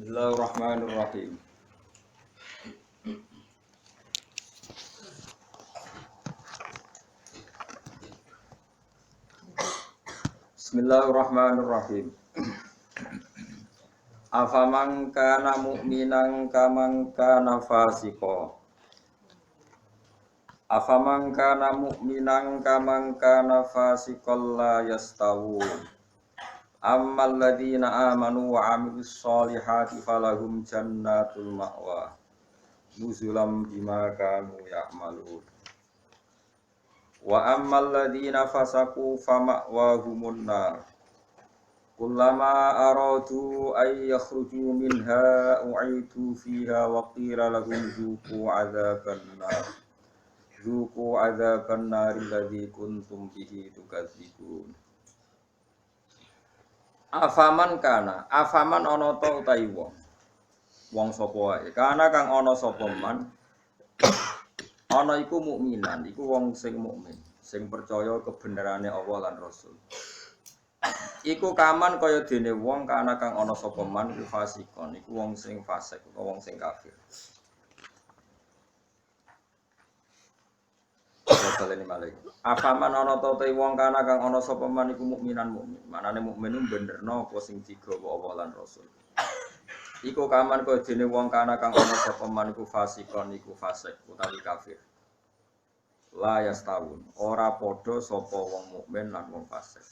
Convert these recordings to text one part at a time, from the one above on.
Bismillahirrahmanirrahim. Bismillahirrahmanirrahim. Afaman kana mu'minan kaman kana fasiqa. Afaman kana mu'minan kaman kana fasiqan la yastawun. Ammal ladzina amanu wa 'amilus solihati falahum jannatul ma'wa. Nuzulam bima kanu ya'malun. Wa ammal ladzina fasaqu fama'wahumun nar. Kullama aradu ay yakhruju minha u'idu fiha wa qila lahum dzuqu 'adzaban nar. Dzuqu 'adzaban nar alladzi kuntum bihi tukadzibun. Afaman ana ta utahi wong sapa wae kana kang ana sapa man ana iku mukminan iku wong sing mukmin sing percaya kebenarane Allah lan Rasul iku kaman kaya dene wong kana kang ana sapa man iku fasikon iku wong sing fasik utawa wong sing kafir. Afaman ana ta te wong kana kang ana sapa man iku mukminan mukmin. Manane mukmin ku benerno apa sing digawa Allah lan Rasul. Iku kaman kaya dene wong kana kang ana sapa man iku fasikon iku fasik utawi kafir. La yastawun, ora padha sapa wong mukmin lan wong fasik.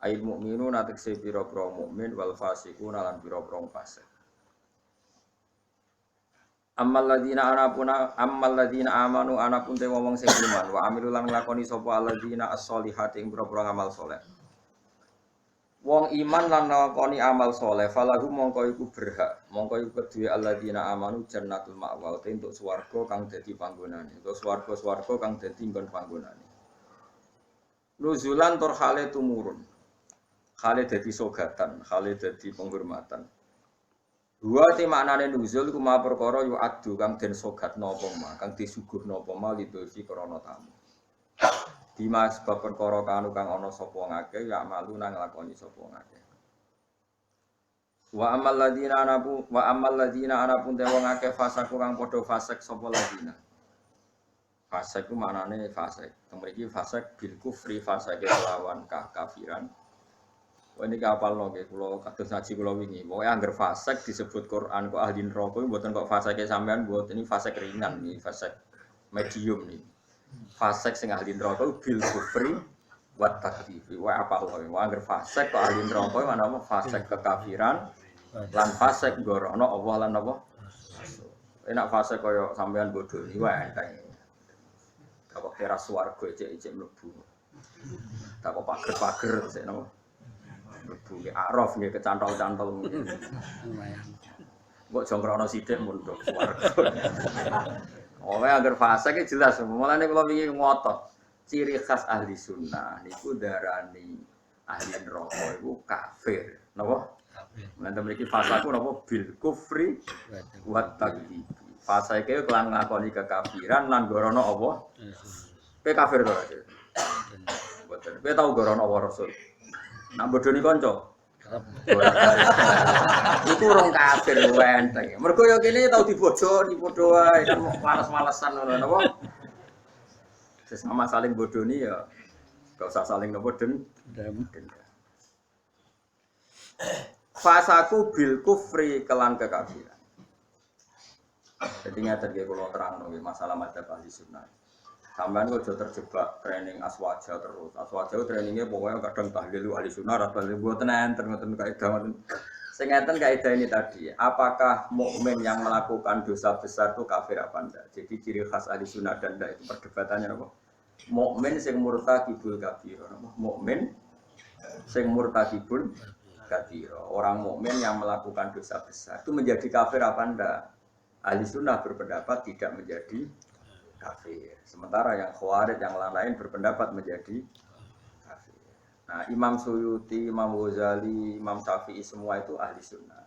Ail mukminun atekse pira-pira mukmin wal fasikun lan pira-pira fasik. Ammal ladzina amanu anapun te wong sing iman wa amilu lan nglakoni sapa alladzina as-solihati ing pira-pira amal saleh. Wong iman lan nglakoni amal saleh falahu mongko iku berhak mongko iku kedue alladzina amanu jannatul ma'wa te entuk swarga kang dadi panggonane utawa swarga-swarga kang dadi nggon panggonane. Nuzulan tur hale tumurun. Hale dadi sogatan, hale dadi penghormatan. Dua ti maknane nuzul iku ma perkara yu adu kang den sogatno apa ma, kang disuguhno apa ma lidulfi krana tamu. Dimas bab perkara kanu kang ana sapa ngake ya malu nang lakoni sapa ngake. Wa ammal ladzina anapun te wong akeh fasaku kang padha fasik sapa ladzina. Fasik ku maknane fasik. Mriki fasik bil kufri fasik lawan kafiran. Wah ini kapal loh, kalau kados ngaji kalau wingi, pokoknya angger fasek disebut Quran kok ahli neraka, buatan kok fasek sampean buat ini fasek ringan nih, fasek medium nih, fasek sing ahli neraka bil kufri wat takdifi, wah apa loh, wah angger fasek kok ahli neraka, mana apa fasek kekafiran, lan fasek gorono Allah lan apa, enak fasek koyo sampean bodoh nih, wah enteng, kalau teras warga ejek mlebu, tak kok pager sih nama. Bebu araf nggih kecantol-cantol. Lumayan. Mbok jongkrono sithik mundhuk swarga. Oleh agar fase iki jelas, mulane kula wingi ngotot. Ciri khas ahli sunnah niku darani ahli neraka iku kafir. Napa? Kafir. Nanti mriki fasaku napa bil kufri wa takdzib. Fase iki kelan nglakoni kekafiran lan gorono apa? Kowe kafir to, Pak? Mboten. Kowe tau gorono apa Rasul? Nak bodoni kanca. Iku urung kafir enteng. Mergo yo kene tau dibodoni padha wae kan males-malesan ngono napa. Sesama saling bodoni ya gak usah saling napa dendam. Fasaku bil kufri kelan kekafiran. Jadi ngaten nggih kula terangno masalah madzhab ahli sunnah. Sampeyan kok aja terjebak training aswaja terus. Aswaja trainingnya pokoknya kadang tahlil ahli sunnah ra tahlil mboten enten ngoten kaidah ngoten. Sing ngeten kaidah ini tadi, apakah mukmin yang melakukan dosa besar itu kafir apa enggak? Jadi ciri khas ahli sunnah dan enggak itu perdebatannya apa? Mukmin sing murtakibul kabira, mukmin sing murtakibul kabira. Orang mukmin yang melakukan dosa besar itu menjadi kafir apa enggak? Ahli sunnah berpendapat tidak menjadi kafir. Sementara yang khawarij yang lain berpendapat menjadi kafir. Nah, Imam Suyuti, Imam Ghazali, Imam Syafi'i semua itu ahli sunnah.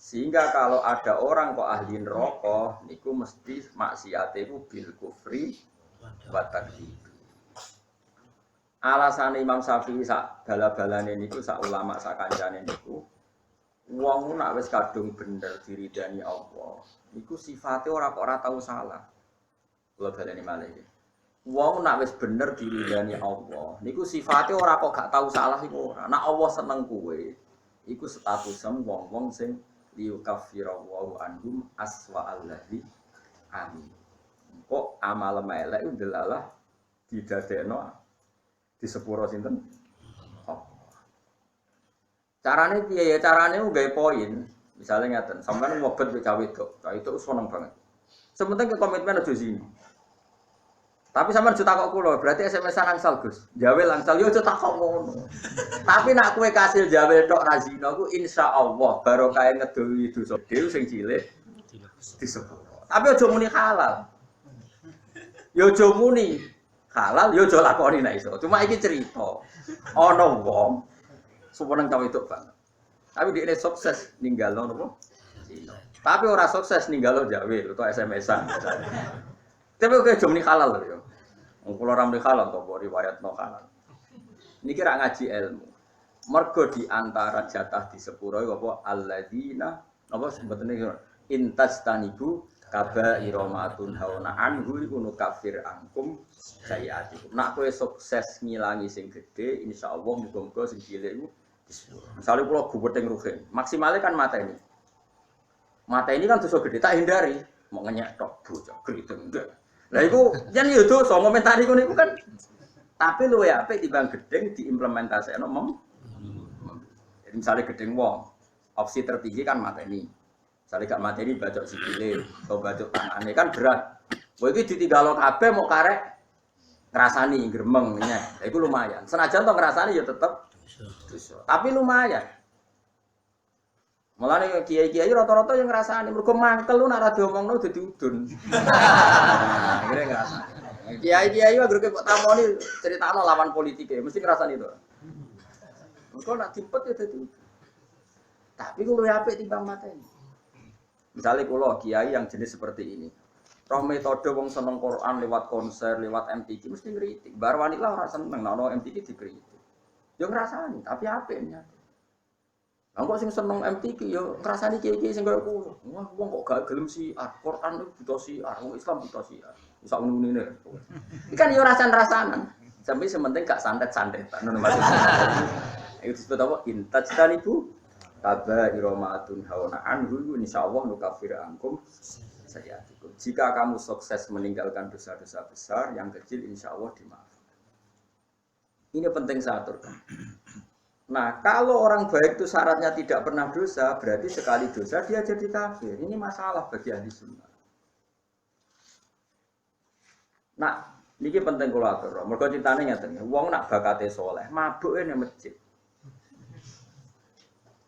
Sehingga kalau ada orang kok ahli neraka, niku mesti maksiate iku bil kufri wa takdzib. Alasan Imam Syafi'i sak bala-balane niku sak ulama sak kancane niku Wong nak wis kadung bener diridani Allah. Iku sifatnya ora kok ora tau salah. Kula baleni malih iki. Wong nak wis bener diridani Allah. Niku sifatnya ora kok gak tau salah iku ora. Nak Allah seneng kowe. Iku statusem wong-wong sing liyukaffirallahu anhum aswa allazi amin. Kok amal melek itu delalah didadekno di sepuro sinten? Carane piye ya? Carane nggawe poin. Misale ngaten, sampeyan ngobet wek cawe wedok. Cah itu seneng banget. Sementing ke komitmen aja sini. Tapi sampeyan aja takok kula, berarti SMS-an langsal, Gus. Jawe langsal yo aja takok ngono. Tapi nak kowe kasil jawe tok ra zina ku insyaallah barokah ngedowi dosa dhewe sing cilik disepuro. Tapi aja muni halal. Yo aja muni halal, yo aja lakoni nek iso. Cuma iki cerita. Ana wong suweneng cawe wedok banget. Tapi dia sukses ninggalo nopo? Zina. Tapi ora sukses ninggalo jawe utawa SMS-an. Tapi oke jom ni halal yo. Wong kula ora muni halal to riwayatno halal. Niki ra ngaji ilmu. Mergo di antara jatah di sepuro apa alladzina apa sebetulnya intastanibu kaba'ira matun hauna anhu iku kafir angkum sayiatikum. Nak kowe sukses ngilangi sing gedhe insyaallah muga-muga sing cilik iku misalnya kalau gubedeng ruhin, maksimalnya kan mata ini. Mata ini kan dosa gede, tak hindari. Mau ngenyek tok, bocah geriting enggak. Lah iku jan yo dosa ngomentari ngono iku kan. Tapi luwe apik timbang gedeng diimplementasekno Jadi misalnya gedeng wong, opsi tertinggi kan mata ini. Misalnya gak mata ini bacok sikile, atau bacok tangane kan berat. Kowe iki ditinggalo kabeh mau karek ngrasani gremeng nyek. Lah iku lumayan. Senajan to ngrasani ya tetep dosa. Tapi lumayan. Mulane kiai-kiai rata-rata yang ngrasani mergo mangkel lu nek ora diomongno dadi udun. Akhire ngrasani. Kiai-kiai anggere kok tamoni critakno lawan politike mesti ngrasani to. Mergo nek dipet ya dadi udun. Tapi ku luwih apik timbang mateni. Misalnya kula kiai yang jenis seperti ini. Roh metode wong seneng Quran lewat konser, lewat MTQ mesti ngritik. Bar wanita ora seneng nek ono MTQ dikritik. Yo ngrasani, tapi apik nyate. Lah kok sing seneng MTQ yo ngrasani kiai-kiai sing koyo kulo. Wah, wong kok gak gelem Quran itu buta wong Islam buta Iso ngene-ngene. Iki kan yo rasan-rasanan. Sampai sementing gak santet-santetan ngono maksudnya. Itu disebut apa? Intajtanibu kaba'ira matun hauna anhu insyaallah nukafir angkum sayiatikum. Jika kamu sukses meninggalkan dosa-dosa besar, yang kecil insyaallah dimaafkan. Ini penting saya aturkan. Nah, kalau orang baik itu syaratnya tidak pernah dosa, berarti sekali dosa dia jadi kafir. Ini masalah bagi ahli sunnah. Nah, ini penting kalau atur. Mereka ceritanya nyatanya, wong nak bakate soleh, mabuk ini masjid.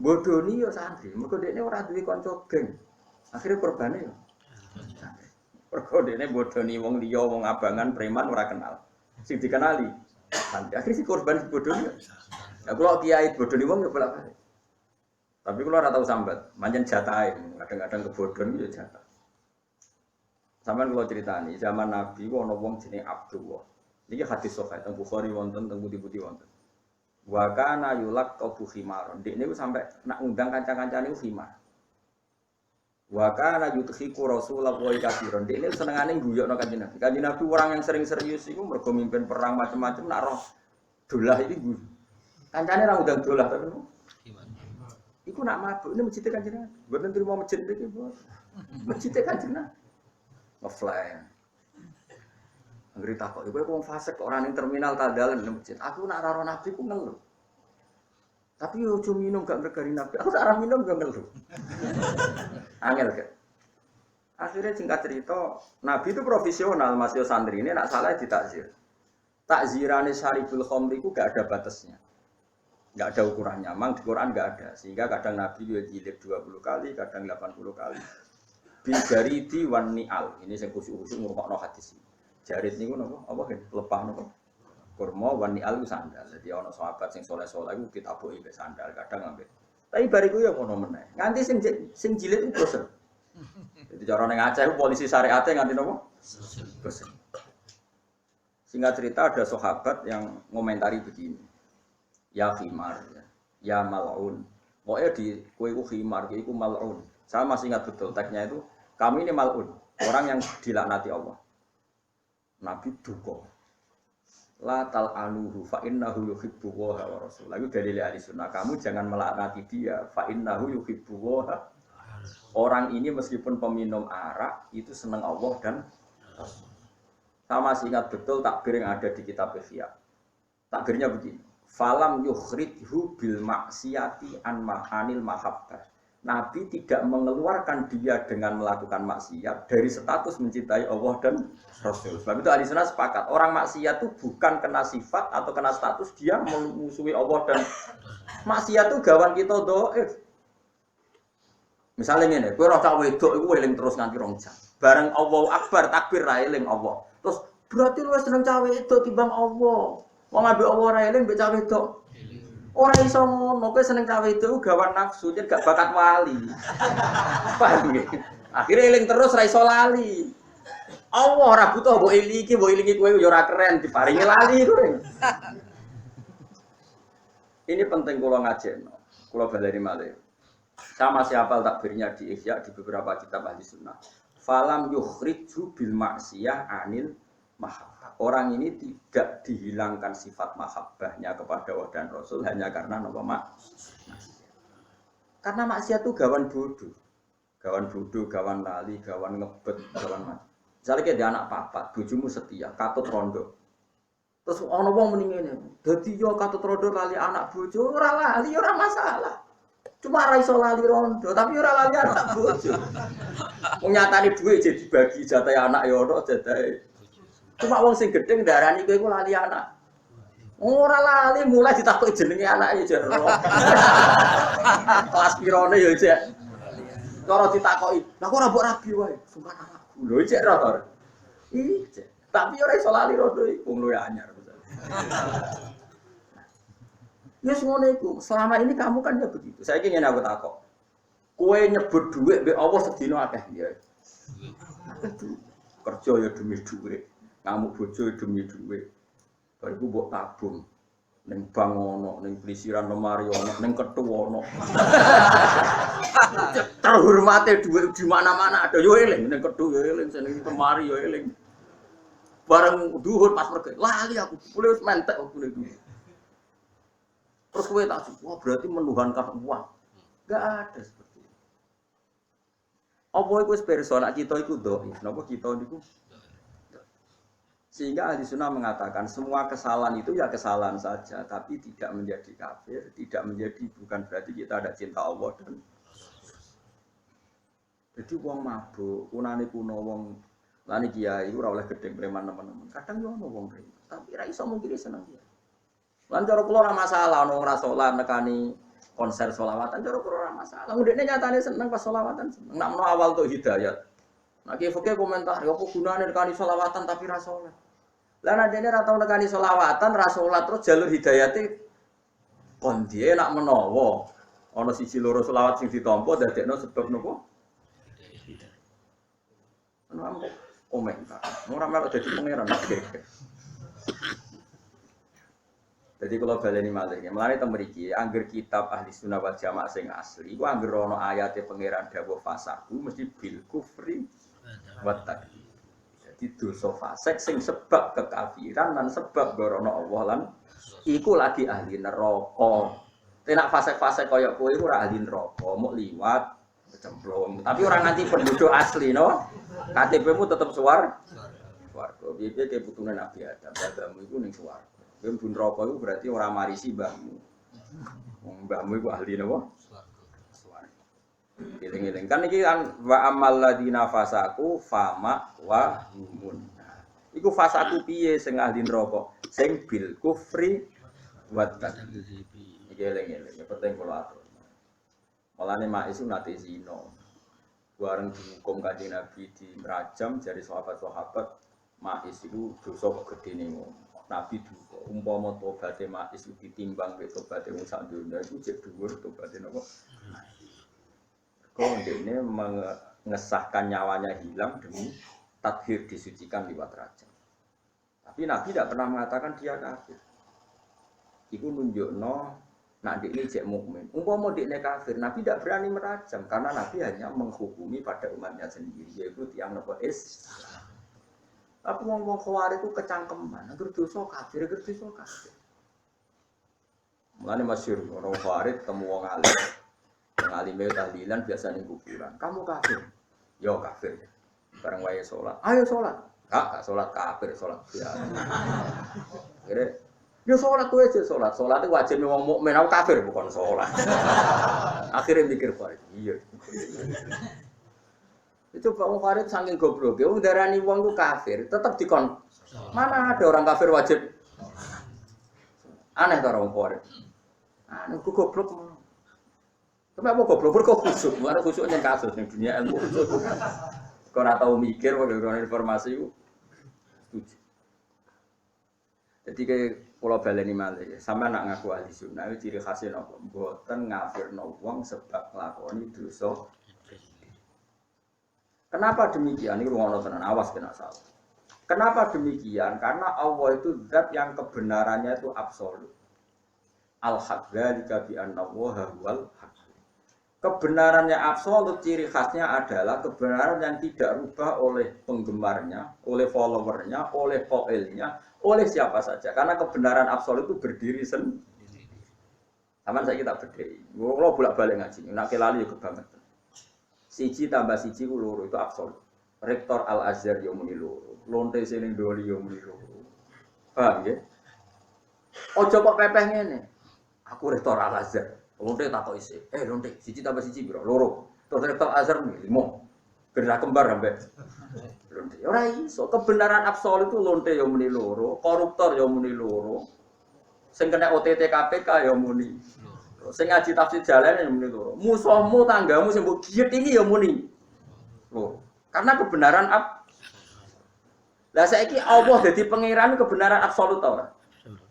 Bodoh ini ya santri, mereka dia orang duwe kanca geng. Akhirnya korbannya ya. Mereka dia bodoh ini wong liya, wong abangan, preman ora kenal. Sing dikenali. Akhirnya si korban bodoh ini. Ya kalau kiai bodoh ini wong ya bolak-balik. Tapi kalau ora tau sambat, manjen jatahe, kadang-kadang kebodohan ya jatah. Sampeyan kula critani, zaman Nabi ana wong jenenge Abdullah. Niki hadis sahih teng Bukhari wonten teng budi-budi wonten. Wa kana yulaqabu khimaron. Dik niku sampai nak ngundang kanca-kancane niku khimar. Wa kana yudhiku Rasulullah wa kafiron. Dik niku senengane guyokno Kanjeng Nabi. Kanjeng Nabi orang yang sering serius iku mergo mimpin perang macam-macam nak roh dolah iki guyu. Kancane ra ngundang dolah tapi iku nak mabuk ini masjid Kanjeng Nabi. Mboten trimo masjid iki, Bos. Masjid Kanjeng Nabi. Ngefly. Anggere takok, kowe wong fasik kok ora ning terminal ta dalan nang masjid. Aku nak karo Nabi ku ngeluh. Tapi yo aja minum gak ngregani Nabi. Aku ora minum gak ngeluh. Angel kan. Akhirnya singkat cerita, Nabi itu profesional, masih santri ini nak salah ditakzir. Takzirane syaribul khamri ku gak ada batasnya. Gak ada ukurannya, memang di Quran gak ada. Sehingga kadang Nabi dia jilid 20 kali, kadang 80 kali. Bil jaridi wan ni'al. Ini yang khusyuk-khusyuk ngurukno hadis ini. Jarid niku napa? Apa kan? Lepah napa? Kurma wan ni'al ku sandal. Jadi ana sahabat sing saleh-saleh iku ditabuki mek sandal, kadang ambek. Tapi bariku ya ngono meneh. Nganti sing jilid ku bosen. Jadi cara ning Aceh polisi syariate nganti napa? Bosen. Singkat cerita ada sahabat yang ngomentari begini. Ya khimar, ya mal'un, Pokoknya di kue ku khimar, kue ku mal'un. Saya masih ingat betul teksnya itu, kami ini mal'un, orang yang dilaknati Allah. Nabi duka. La tal'anuhu fa innahu yuhibbu wa rasul. Lalu dalil ahli sunnah, kamu jangan melaknati dia, fa innahu yuhibbu wa. Orang ini meskipun peminum arak itu senang Allah dan Rasul. Saya masih ingat betul takbir yang ada di kitab Ihya. Takbirnya begini. Falam yukhridhu bil maksiati an ma'anil mahabbah. Nabi tidak mengeluarkan dia dengan melakukan maksiat dari status mencintai Allah dan Rasul. Sebab itu ahli sunnah sepakat, orang maksiat itu bukan kena sifat atau kena status, dia memusuhi Allah dan maksiat itu gawan kita doif. Misalnya ngene, kowe ora cah wedok iku eling terus nganti rong jam. Bareng Allahu Akbar takbir ra eling Allah. Terus berarti lu seneng cah wedok timbang Allah. Wong ambek Allah ora eling mbek cah wedok. Ora iso ngono, kowe seneng cah wedok gawan nafsu, yen gak bakat wali. Paham nggih? Akhire eling terus ra iso lali. Allah ora butuh mbok elingi kowe yo ora keren diparingi lali kowe. Ini penting kula ngajekno. Kula baleni malih. Saya masih hafal takbirnya di Ihya di beberapa kitab ahli sunnah. Falam yukhriju bil maksiyah anil mahabbah. Orang ini tidak dihilangkan sifat mahabbahnya kepada Allah dan Rasul hanya karena nama maksiat. Karena maksiat itu gawan bodoh, gawan lali, gawan ngebet, gawan mati. Misalnya kayak dia anak papat, bojomu setia, katut rondo. Terus ono wong mending ngene, dadi yo katut rondo kali anak bojo ora lali ora masalah. Cuma ora iso lali rondo, tapi ora lali anak bojo. Wong nyatane dhuwit jadi dibagi jatah anak ya ono jatah. Cuma wong sing gedhe ndarani kowe iku lali anak. Ora lali mulai ditakoki jenenge anake jero. Kelas pirane ya cek. Cara ditakoki, "Lah kok ora mbok rabi wae?" Sumpah anakku. Lho cek ora to. Cek. Tapi ora iso lali rondo iku wong luwih anyar. Ya ngono iku. Selama ini kamu kan ya begitu. Saiki ngene aku takok. Kowe nyebut dhuwit mbek Allah sedina akeh ya. Kerja ya demi dhuwit. Ngamuk bojo demi dhuwit. Bariku mbok tabung. Ning bank ono, ning plesiran lemari ono, ning kethu ono. Terhormate dhuwit di mana-mana ada yo eling, ning kethu yo eling, ning lemari yo eling. Bareng dhuwur pas mergo lali aku, boleh wis mentek aku niku. Terus kowe tak wah berarti menuhankan uang. Enggak ada seperti itu. Apa iku wis persona kita iku dhaif, napa kita niku sehingga ahli sunnah mengatakan semua kesalahan itu ya kesalahan saja, tapi tidak menjadi kafir, tidak menjadi bukan berarti kita ada cinta Allah dan jadi wong mabuk, kunane kuno wong lani kiai ora oleh gedeng preman teman-teman. Kadang yo ono wong preman, tapi ra iso mungkin seneng dia. Lan cara kula ora masalah ono ora salat nekani konser selawatan cara kula ora masalah. Ndekne nyatane seneng pas selawatan seneng. Nek menawa awal tuh hidayat. Nah, kiye komentar, ya apa gunane nekani selawatan tapi ra salat. Lah nek dene ra tau nekani selawatan, ra salat terus jalur hidayate kon dia nak menawa ana siji loro selawat sing ditampa dadekno sebab napa? Ana ampo komentar. Ora melok dadi pangeran. Jadi kalau baleni malih, mulane teng mriki angger kitab ahli sunnah wal jamaah sing asli, iku angger ana ayate pangeran dawuh fasaku mesti bil kufri wa takdzib. Jadi dosa fasik sing sebab kekafiran lan sebab gorono Allah lan iku lagi ahli neraka. Tenak fasik-fasik kaya kowe iku ora ahli neraka, mok liwat cemplung. Tapi ora nganti penduduk asli no. KTP-mu tetep swarga. Piye-piye ke putune Nabi Adam, bapakmu iku ning swarga. Kowe mbun neraka iku berarti ora marisi mbahmu. Wong mbahmu iku ahli napa? Swarga. Eling-eling kan iki kan wa amal ladina fasaku fama wa humun. Iku fasaku piye sing ahli neraka? Sing bil kufri wa takdzib. Iki eling-eling penting kula atur. Malane mak isu nate zina. Bareng dihukum Kanjeng Nabi di merajam dari sahabat-sahabat Ma'is itu dosa kok gedene ngono. Nabi duka umpama tobaté Ma'is itu ditimbang mek tobaté wong sak donya iku jek dhuwur tobaté napa. Kok ndekne mengesahkan nyawanya hilang demi tathhir disucikan liwat rajam. Tapi Nabi tidak pernah mengatakan dia kafir. Iku nunjukno Nak ini cek mukmin. Umpama dekne kafir, Nabi tidak berani merajam karena Nabi hanya menghukumi pada umatnya sendiri, yaitu tiang nopo Islam. Tapi wong-wong Khawarij itu kecangkeman, agar dosa kafir, agar dosa kafir. Mulane masyhur orang Khawarij temu wong alim. Wong alim tahlilan biasa ning kuburan. Kamu kafir. Yo kafir. Bareng wae salat. Ayo salat. Gak salat kafir, salat biasa. Kira yo sholat tuh aja sholat itu wajib wong mukmin aku kafir bukan sholat. Akhirnya mikir Farid, iya. Itu wong Farid saking goblok, wong darani wong ku kafir, tetap dikon. Mana ada orang kafir wajib? Aneh to wong Farid. Anu ku goblok. Kenapa goblok? Kok khusuk? Mana khusuk ning kasus ning dunia ilmu khusuk. Kok ora tau mikir kok informasi ku. Setuju. Jadi kayak pulau baleni malih, sama nak ngaku ahli sunnah itu ciri khasnya nopo, buatan ngafirno wong sebab nglakoni dosa. Kenapa demikian? Ini ruang tenan awas kena salah. Kenapa demikian? Karena Allah itu zat yang kebenarannya itu absolut. Al-haq dzalika bi anna Allaha huwal haq. Kebenarannya absolut, ciri khasnya adalah kebenaran yang tidak rubah oleh penggemarnya, oleh followernya, oleh qailnya, oleh siapa saja. Karena kebenaran absolut itu berdiri sendiri. Taman saya kita berdiri. Kalau bolak-balik ngaji, nak kelali juga kebangetan. Siji tambah siji ku loro itu absolut. Rektor Al-Azhar yo muni loro, lonte sing doli yo muni loro. Paham nggih? Ojo kok pepeh ngene. Aku rektor Al-Azhar. Lonte tak kok isih. Lonte siji tambah siji piro? Loro. Terus rektor Al-Azhar muni 5. Gerah kembar sampe. Lonte. Ora iso, kebenaran absolut itu lonte yo muni loro, koruptor yo muni loro. Sing kena OTT KPK yo muni. Sing ngaji tafsir jalan yo muni loro. Musuhmu tanggamu sing mbok giet iki yo muni loro. Karena kebenaran lah saiki Allah dadi pangeran kebenaran absolut ta ora?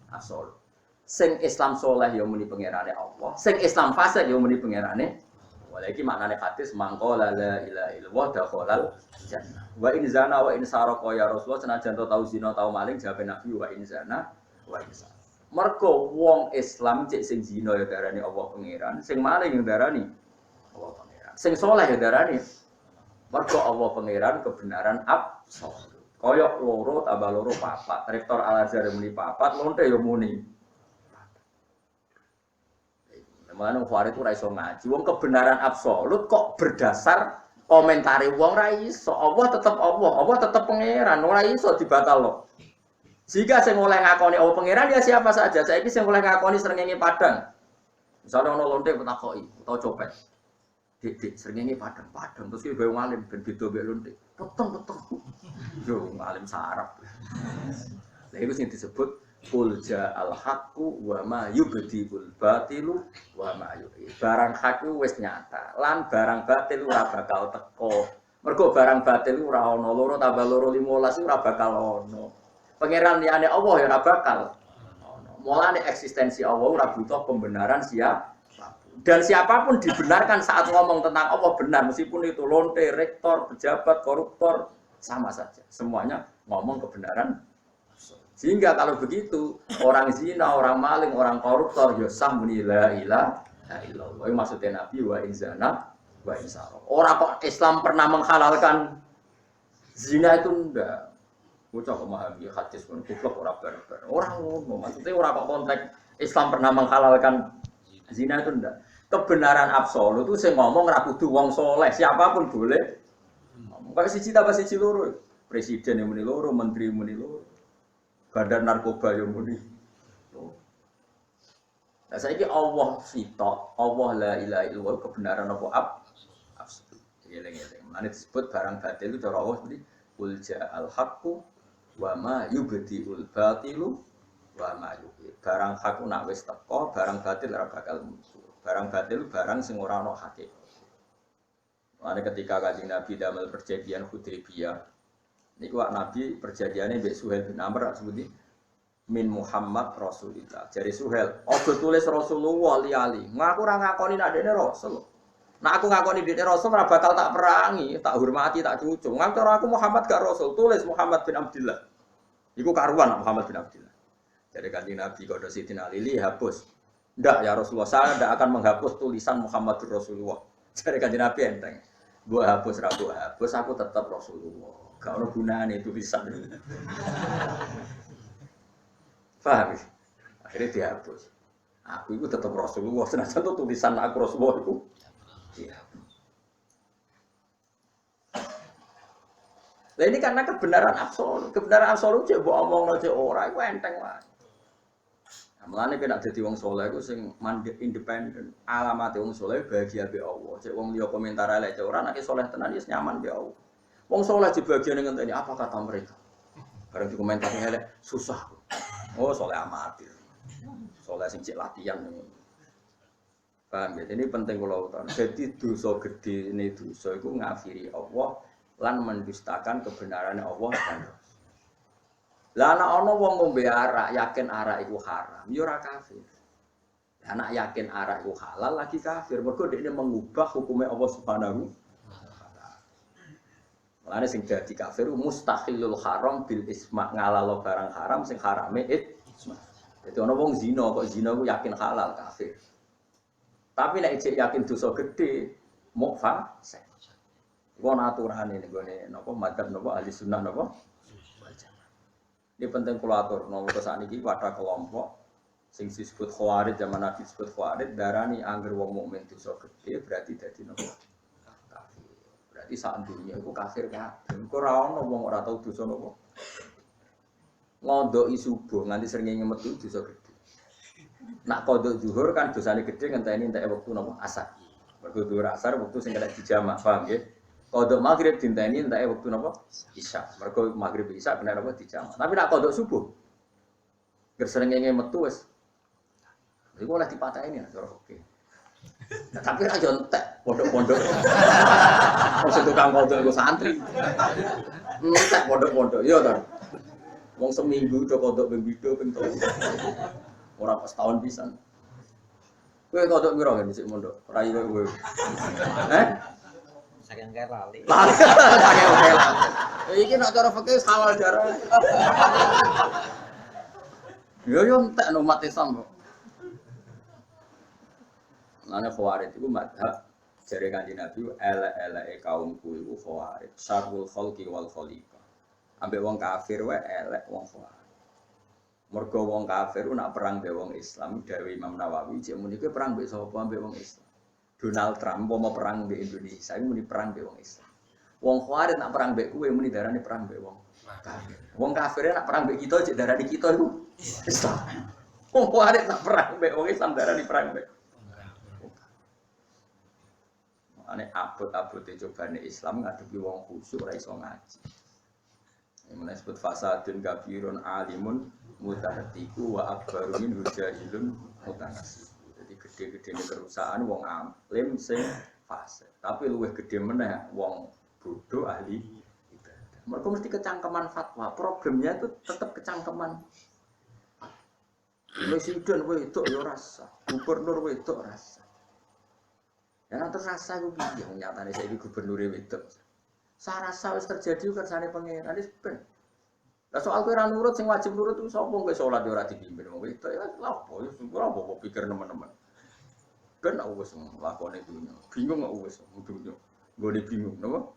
Absolut. Sing Islam soleh ya muni pangerane Allah, sing Islam fasik ya muni pangerane. Walaki maknane hadis mangqala la ilaha illallah dakhalal jannah. Wa in zana wa in sarqa ya Rasulullah senajan tau zina tau maling jawabe Nabi wa in zana wa in sarqa. Mergo wong Islam cek sing zina ya darani Allah pangeran, sing maling ya darani Allah pangeran. Sing soleh ya darani mergo Allah pangeran kebenaran absolut. Koyok loro tambah loro papat. Rektor Al-Azhar muni papat, lonte ya muni. Mana Farid itu raiso ngaji, wong kebenaran absolut kok berdasar komentari wong raiso. Allah tetap pangeran, ora iso dibatalno. Jika sing oleh ngakoni Allah pangeran ya siapa saja. Saiki sing oleh ngakoni srengenge padang. Misalnya ono lonte petakoki utawa copet. Dik srengenge padang terus ki bae ngalim ben beda mbek lonte. Peteng. Yo ngalim sarap. Lha iku sing disebut Qul ja'al haqqu wa ma yubdiul batilu wa ma yuhyi. Barang hak wis nyata, lan barang batil ora bakal teko. Mergo barang batil ora ana loro tambah loro 15 ora bakal ana. Pangeran liyane Allah ya ora bakal ana. Mulane eksistensi Allah ora butuh pembenaran siapapun. Dan siapapun dibenarkan saat ngomong tentang Allah benar meskipun itu lonte, rektor, pejabat, koruptor sama saja. Semuanya ngomong kebenaran. Sehingga kalau begitu, orang zina, orang maling, orang koruptor, ya sah muni la ilaha illallah. Maksudnya Nabi wa in zana wa in sarqa. Orang kok Islam pernah menghalalkan zina itu enggak. Bocah memahami hadis pun goblok ora barbar. Orang ngomong, maksudnya orang kok konteks Islam pernah menghalalkan zina itu enggak. Kebenaran absolut itu saya ngomong ora kudu wong soleh, siapapun boleh. Pakai siji tambah siji loro. Presiden yang muni loro, menteri yang muni loro. Badan narkoba yang muni. Nah, saiki Allah sitok, Allah la ilaha illallah kebenaran apa absolut. Eleng-eleng. Mane disebut barang batil itu cara Allah seperti qul ja'al haqqu wa ma yubdiul batilu wa ma yuhyi. Barang hak nak wis teko, barang batil ora bakal muncul. Barang batil barang sing ora ana hakikat. Mane ketika Kanjeng Nabi damel perjanjian Hudaybiyah niku Nabi perjanjiane mbek Suhail bin Amr sebuti min Muhammad Rasulillah. Jadi Suhail, ojo tulis Rasulullah li-ali. Ngaku ora ngakoni nek dene Rasul. Nek aku ngakoni dene Rasul ora bakal tak perangi, tak hormati, tak cucung. Ngaku cara aku Muhammad gak Rasul, tulis Muhammad bin Abdullah. Iku karuan Muhammad bin Abdullah. Jadi Kanjeng Nabi kode Sidina Ali hapus Ndak ya Rasulullah, saya ndak akan menghapus tulisan Muhammadur Rasulullah. Dari Kanjeng Nabi enteng. Mbok hapus ra mbok hapus, aku tetap Rasulullah. Gak ono gunane tulisan. Paham? Akhirnya dihapus. Aku itu tetap Rasulullah, senajan tuh tulisan aku Rasulullah itu. Iya. Nah ini karena kebenaran absolut cek mbok omongno cek ora iku enteng wae. Mulane kena dadi wong saleh iku sing mandek independen. Alamate wong saleh bahagia be Allah. Cek wong liya komentar elek cek ora nek saleh tenan wis nyaman be Allah. Wong saleh dibagian ngenteni apa kata mereka. Bareng dikomentari elek susah. Oh saleh amatir. Saleh sing cek latihan. Paham ya? Ini penting kula utara. Jadi dosa gedhe ini dosa iku ngafiri Allah lan mendustakan kebenaran Allah dan Rasul. Lah ana wong ngombe arak, yakin arak iku haram, ya ora kafir. Lah anak yakin arak iku halal lagi kafir, mergo dekne mengubah hukume Allah Subhanahu wa taala. Mulane sing dadi kafir mustahilul haram bil isma, ngalalo barang haram sing harame isma. Dadi ana wong zina kok zina ku yakin halal kafir. Tapi nek ijek yakin dosa gedhe, mukfa sek. Iku ana aturane nggone napa madzhab napa ahli sunnah napa. Ini penting kula atur nomor sakniki pada kelompok sing disebut khawarij zaman Nabi disebut khawarij darani angger wong mukmin dosa gedhe berarti dadi napa kafir. Berarti sak dunya iku kafir kabeh. Iku ora ana wong ora tau dosa napa. Ngondoki subuh nganti srengenge metu dosa gedhe. Nak kodok zuhur kan dosane gedhe ngenteni entek wektu napa asar. Mergo zuhur asar wektu sing kena dijamak, paham nggih? Kodok maghrib dinteni entake wektu napa? Isya. Mergo maghrib isya kena napa dijamak. Tapi nek kodok subuh gersrengenge metu wis iku oleh dipateni cara oke. Nah, tapi ra yo entek pondok-pondok. Wong sing tukang kodok iku santri. Entek pondok-pondok yo to. Wong seminggu do kodok ping 7 ping 3. Ora pas tahun pisan. Kowe kodok piro kan sik mondok? Rai kowe. Saking kaya lali. Saking kaya lali. Iki nek cara fikih halal darah. Yo entek no umat Islam kok. Lane khawarij iku madhab jare Kanjeng Nabi elek-eleke kaumku iku khawarij, syarrul khalqi wal khaliqah. Ambek wong kafir wae elek wong khawarij. Mergo wong kafir nak perang be wong Islam, dawuh Imam Nawawi, cek muni kuwi perang mbek sapa ambek wong Islam. Donald Trump mau perang di Indonesia, ini muni perang di wong Islam. Wong Khawarij nak perang mbek kowe muni darani perang mbek wong kafir. Wong kafir nak perang mbek kita cek darani kita iku Islam. Wong Khawarij nak perang mbek wong Islam darani perang mbek. Ane abot-abote cobane Islam ngadepi wong khusyuk ora iso ngaji. Yang disebut fasadun kabirun alimun mutahatiku wa akbaru min hujahilun mutanasib. Gede-gede perusahaan wong alim sing fasik. Tapi luwih gede meneh wong bodoh ahli ibadah. Mereka mesti kecangkeman fatwa. Problemnya itu tetap kecangkeman. Presiden wedok ya rasa, gubernur wedok rasa. Ya terus rasa ku piye wong nyatane saiki gubernur wedok. Sa rasa wis terjadi kersane pangeran wis ben. Lah soal kowe ora nurut sing wajib nurut ku sapa kowe salat ya ora dipimpin wong wedok ya lha opo ya ora pikir nemen-nemen. Ben aku wis nglakoni dunya. Bingung aku wis dunya. Nggone bingung, napa?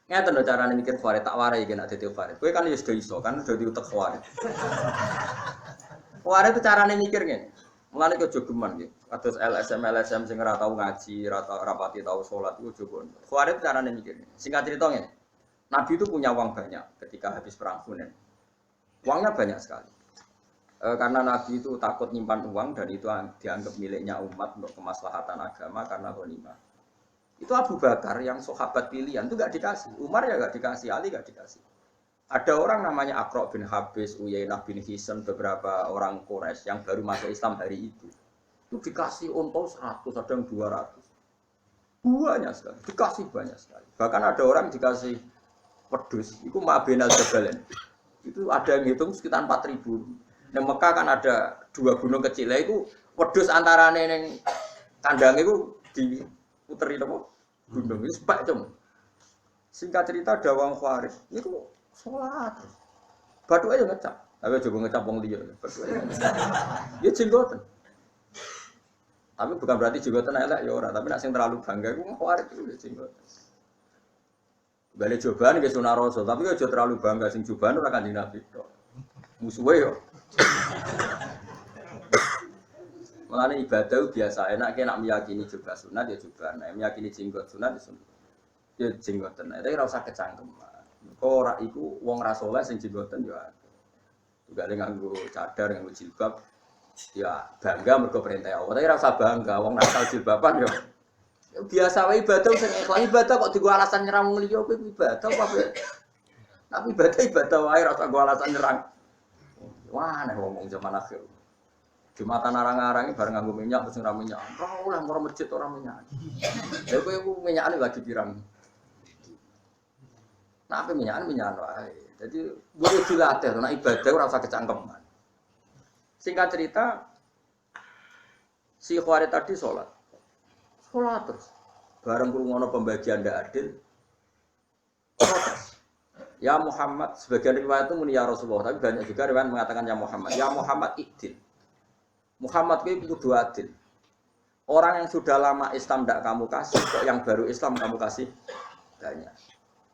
Ngeten lho carane mikir khawarij tak warai iki nek dadi khawarij. Kowe kan ya sudah iso kan dadi utek khawarij. Khawarij itu carane mikir ngene. Mulane kok aja geman nggih. Kados LSM sing ora tau ngaji, ora pati tau salat iku aja kon. Khawarij carane mikir ngene. Singkat cerita ngene. Nabi itu punya uang banyak ketika habis perang Hunain. Uangnya banyak sekali. Karena Nabi itu takut nyimpan uang dan itu dianggap miliknya umat untuk kemaslahatan agama karena ghanimah. Itu Abu Bakar yang sahabat pilihan itu gak dikasih, Umar ya gak dikasih, Ali gak dikasih. Ada orang namanya Aqra bin Habis, Uyainah bin Hisam, beberapa orang Quraisy yang baru masuk Islam hari itu. Itu dikasih unta 100, ada yang 200. Banyak sekali, dikasih banyak sekali. Bahkan ada orang dikasih wedhus, itu Ma'benal Jabalain. Itu ada yang hitung sekitar 4.000. Di Mekah kan ada 2 gunung kecil, itu wedhus antarane ning kandang itu diputeri apa? Gunung itu sebak cum. Singkat cerita ada wong Khawarij, itu sholat. Batu aja ngecap. Tapi juga ngecap wong liya. Ya jenggoten. Tapi bukan berarti jenggoten elek ya ora, tapi nek sing terlalu bangga iku khawatir itu jenggoten. Balik cobaan ke sunah rasul, tapi aja terlalu bangga sing cobaan ora Kanjeng Nabi tok. Musuhe yo. Mulane ibadah biasa enak nak meyakini juga sunat ya juga, nek meyakini jenggot sunat ya sunat. Ya jenggoten, tapi ora usah kecangkem. Kok ora iku wong ra saleh sing jenggoten yo akeh. Juga nganggo cadar, nganggo jilbab. Ya bangga mergo perintah Allah. Tapi ora usah bangga wong nakal jilbaban yo. Biasa wae ibadah sing ikhlas ibadah kok digo alasan nyerang wong liya kuwi ibadah apa. Tapi ibadah wae ora usah go alasan nyerang. Wah, nek ngomong zaman akhir. Jumatan arang-arang bareng nganggo minyak terus ora minyak. Ora oleh moro masjid ora minyak. Lha kowe minyakane lagi pirang. Nah, apa minyak wae. Jadi boleh dilatih nek ibadah ora usah kecangkeman. Singkat cerita si Khawarij tadi sholat terus. Bareng krungono pembagian ndak adil. Protes. Ya Muhammad, sebagian riwayat itu muni ya Rasulullah, tapi banyak juga riwayat mengatakan ya Muhammad. Ya Muhammad idil. Muhammad kuwi kudu adil. Orang yang sudah lama Islam ndak kamu kasih, kok yang baru Islam kamu kasih banyak.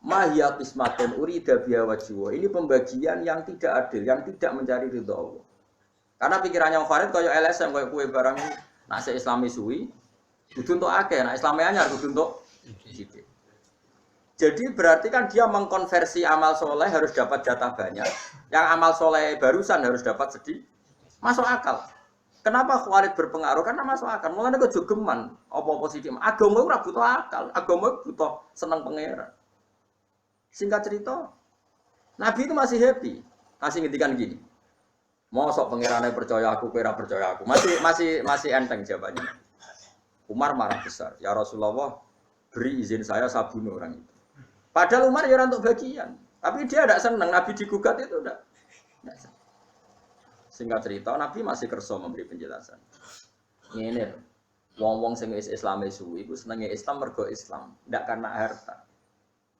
Mahya qismatun urida biha wajhu. Ini pembagian yang tidak adil, yang tidak mencari ridha Allah. Karena pikirannya Khawarij kaya LSM kaya kue barang nak se Islami suwi kudu untuk akeh, nak Islami anyar kudu untuk sithik. Jadi berarti kan dia mengkonversi amal soleh harus dapat jatah banyak. Yang amal soleh barusan harus dapat sedikit. Masuk akal. Kenapa Khawarij berpengaruh? Karena masuk akal. Mulane kok jogeman apa-apa sithik. Agama ora butuh akal, agama butuh seneng pangeran. Singkat cerita, Nabi itu masih happy. Masih ngendikan gini. Mosok pangerane percaya aku, kowe ora percaya aku. Masih enteng jawabannya. Umar marah besar. Ya Rasulullah, beri izin saya bunuh orang itu. Padahal Umar ya untuk bagian. Tapi dia tidak senang. Nabi digugat itu tidak. Singkat cerita, Nabi masih kerso memberi penjelasan. Ini, wong-wong sing Islam suwi iku senenge Islam mergo Islam, tidak karena harta.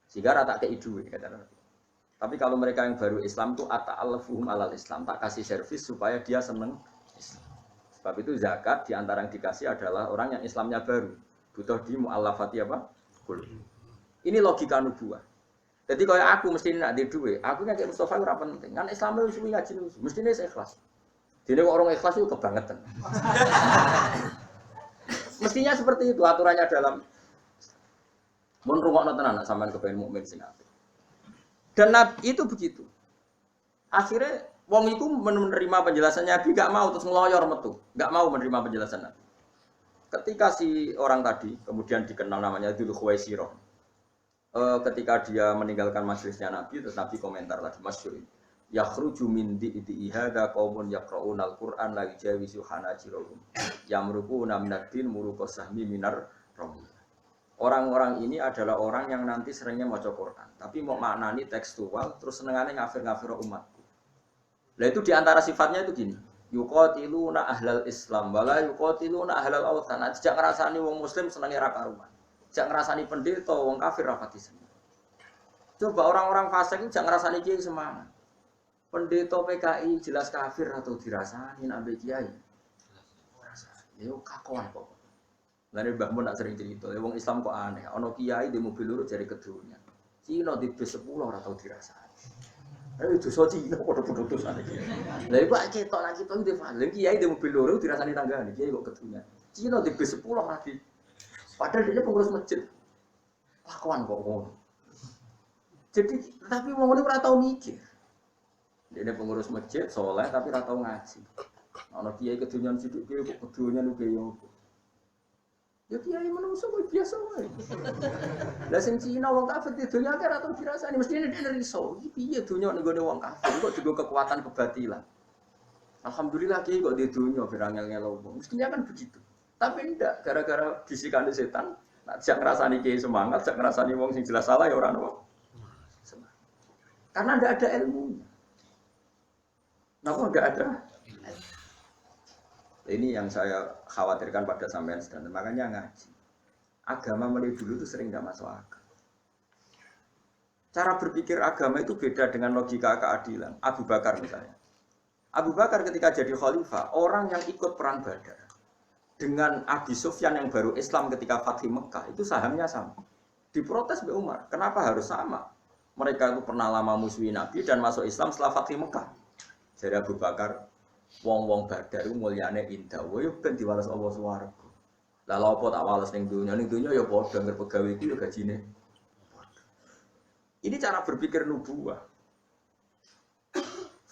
Sehingga rata kei duwe kata Nabi. Tapi kalau mereka yang baru Islam itu ata'alfuhum alal Islam, tak kasih servis supaya dia seneng Islam. Sebab itu zakat diantara yang dikasih adalah orang yang Islamnya baru, butuh di mu'allafati apa? Ini logika nubuah. Jadi kalau aku mesti nak di duwe, aku kayak Mustafa ora penting. Kan Islam itu suwi ngaji nusu, mestine ikhlas. Dene kok orang ikhlas itu kebangetan. Mestinya seperti itu aturannya dalam mun rungokno tenan sampean kepen mukmin sing apik. Dan itu begitu. Akhirnya wong itu menerima penjelasan Nabi, gak mau terus ngeloyor metu, gak mau menerima penjelasan Nabi. Ketika si orang tadi kemudian dikenal namanya Dzul Khuwaisirah. Ketika dia meninggalkan majelisnya Nabi, terus Nabi komentar lagi masyhur. Yakhruju min di'i hadza qaumun yaqra'unal Qur'an la yajawizu hanajirahum. Yamruquna minad-din muruqas sahmi minar rami. Orang-orang ini adalah orang yang nanti seringnya maca Quran, tapi mau maknani tekstual, terus senengane ngafir-ngafir umatku. Lah itu diantara sifatnya itu gini, yuqatiluna ahlal Islam, wala yuqatiluna ahlal awthan. Sejak ngerasani wong Muslim senenge ra karuan. Sejak ngerasani pendeta wong kafir rapati seneng. Coba orang-orang fasik itu sejak ngerasani kiai semangat. Pendeta PKI jelas kafir atau dirasani ambek kiai. Yo kakoan kok. Lalu Mbah Mun nak sering cerita, wong Islam kok aneh. Ono kiai di mobil lurus jari kedunya. Cina di bis 10 ora tau dirasani. Itu dosa Cina padha-padha dosane iki. Lah iku ketok lagi to di falen kiai di mobil lurus dirasani tanggane, kiai kok kedunya. Cina di bis 10 lagi. Padahal dia pengurus masjid. Lakuan kok ngono. Jadi tapi wong ngene ora tau mikir. Dia pengurus masjid saleh tapi ora tau ngaji. Ono kiai kedunyan sithik kiai kok kedunyan uga yo. Ya kiai menungso kok biasa wae. Lah sing Cina wong kafir di dunya akeh ora tau dirasani, mestine dhewe riso. Iki piye dunya ning gone wong kafir kok juga kekuatan kebatilan. Alhamdulillah kiai kok di dunya berangel-ngel wong. Mestinya kan begitu. Tapi ndak gara-gara bisikan setan, nak jak ngrasani kiai semangat, jak ngrasani wong sing jelas salah ya ora ono. Semangat. Karena ndak ada ilmunya. Napa nggak ada? Ini yang saya khawatirkan pada sampean sedang. Makanya ngaji. Agama mulai dulu itu sering tidak masuk akal. Cara berpikir agama itu beda dengan logika keadilan. Abu Bakar misalnya. Abu Bakar ketika jadi khalifah, orang yang ikut perang Badar dengan Abi Sufyan yang baru Islam ketika Fathu Mekah itu sahamnya sama. Diprotes Mbak Umar, kenapa harus sama? Mereka itu pernah lama musuhi Nabi dan masuk Islam setelah Fathu Mekah. Jadi Abu Bakar, wong-wong Badar itu mulyane indah, yo ben diwales Allah swarga. Lah lha apa tak wales ning dunya ya padha ngger pegawe iki yo gajine. Ini cara berpikir nubuwah.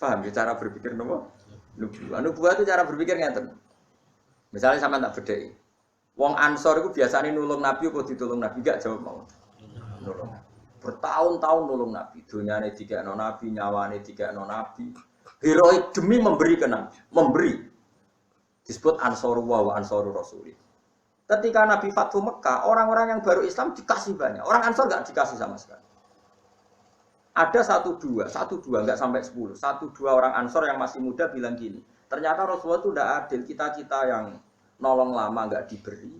Paham ya cara berpikir nubuwah? Nubuwah itu cara berpikir ngeten. Misalnya sama tak bedheki. Wong Ansor itu biasanya nulung Nabi apa ditulung Nabi gak jawab mau. Nulung. Bertahun-tahun nulung Nabi, dunyane digekno Nabi, nyawane digekno Nabi. Heroik demi memberi ke Nabi, memberi. Disebut Ansorullah wa Ansorur Rasul. Ketika Nabi Fathu Mekah, orang-orang yang baru Islam dikasih banyak. Orang Ansor enggak dikasih sama sekali. Ada satu dua, enggak sampai 10. 1-2 orang Ansor yang masih muda bilang gini, ternyata Rasulullah itu tidak adil, kita yang nolong lama enggak diberi,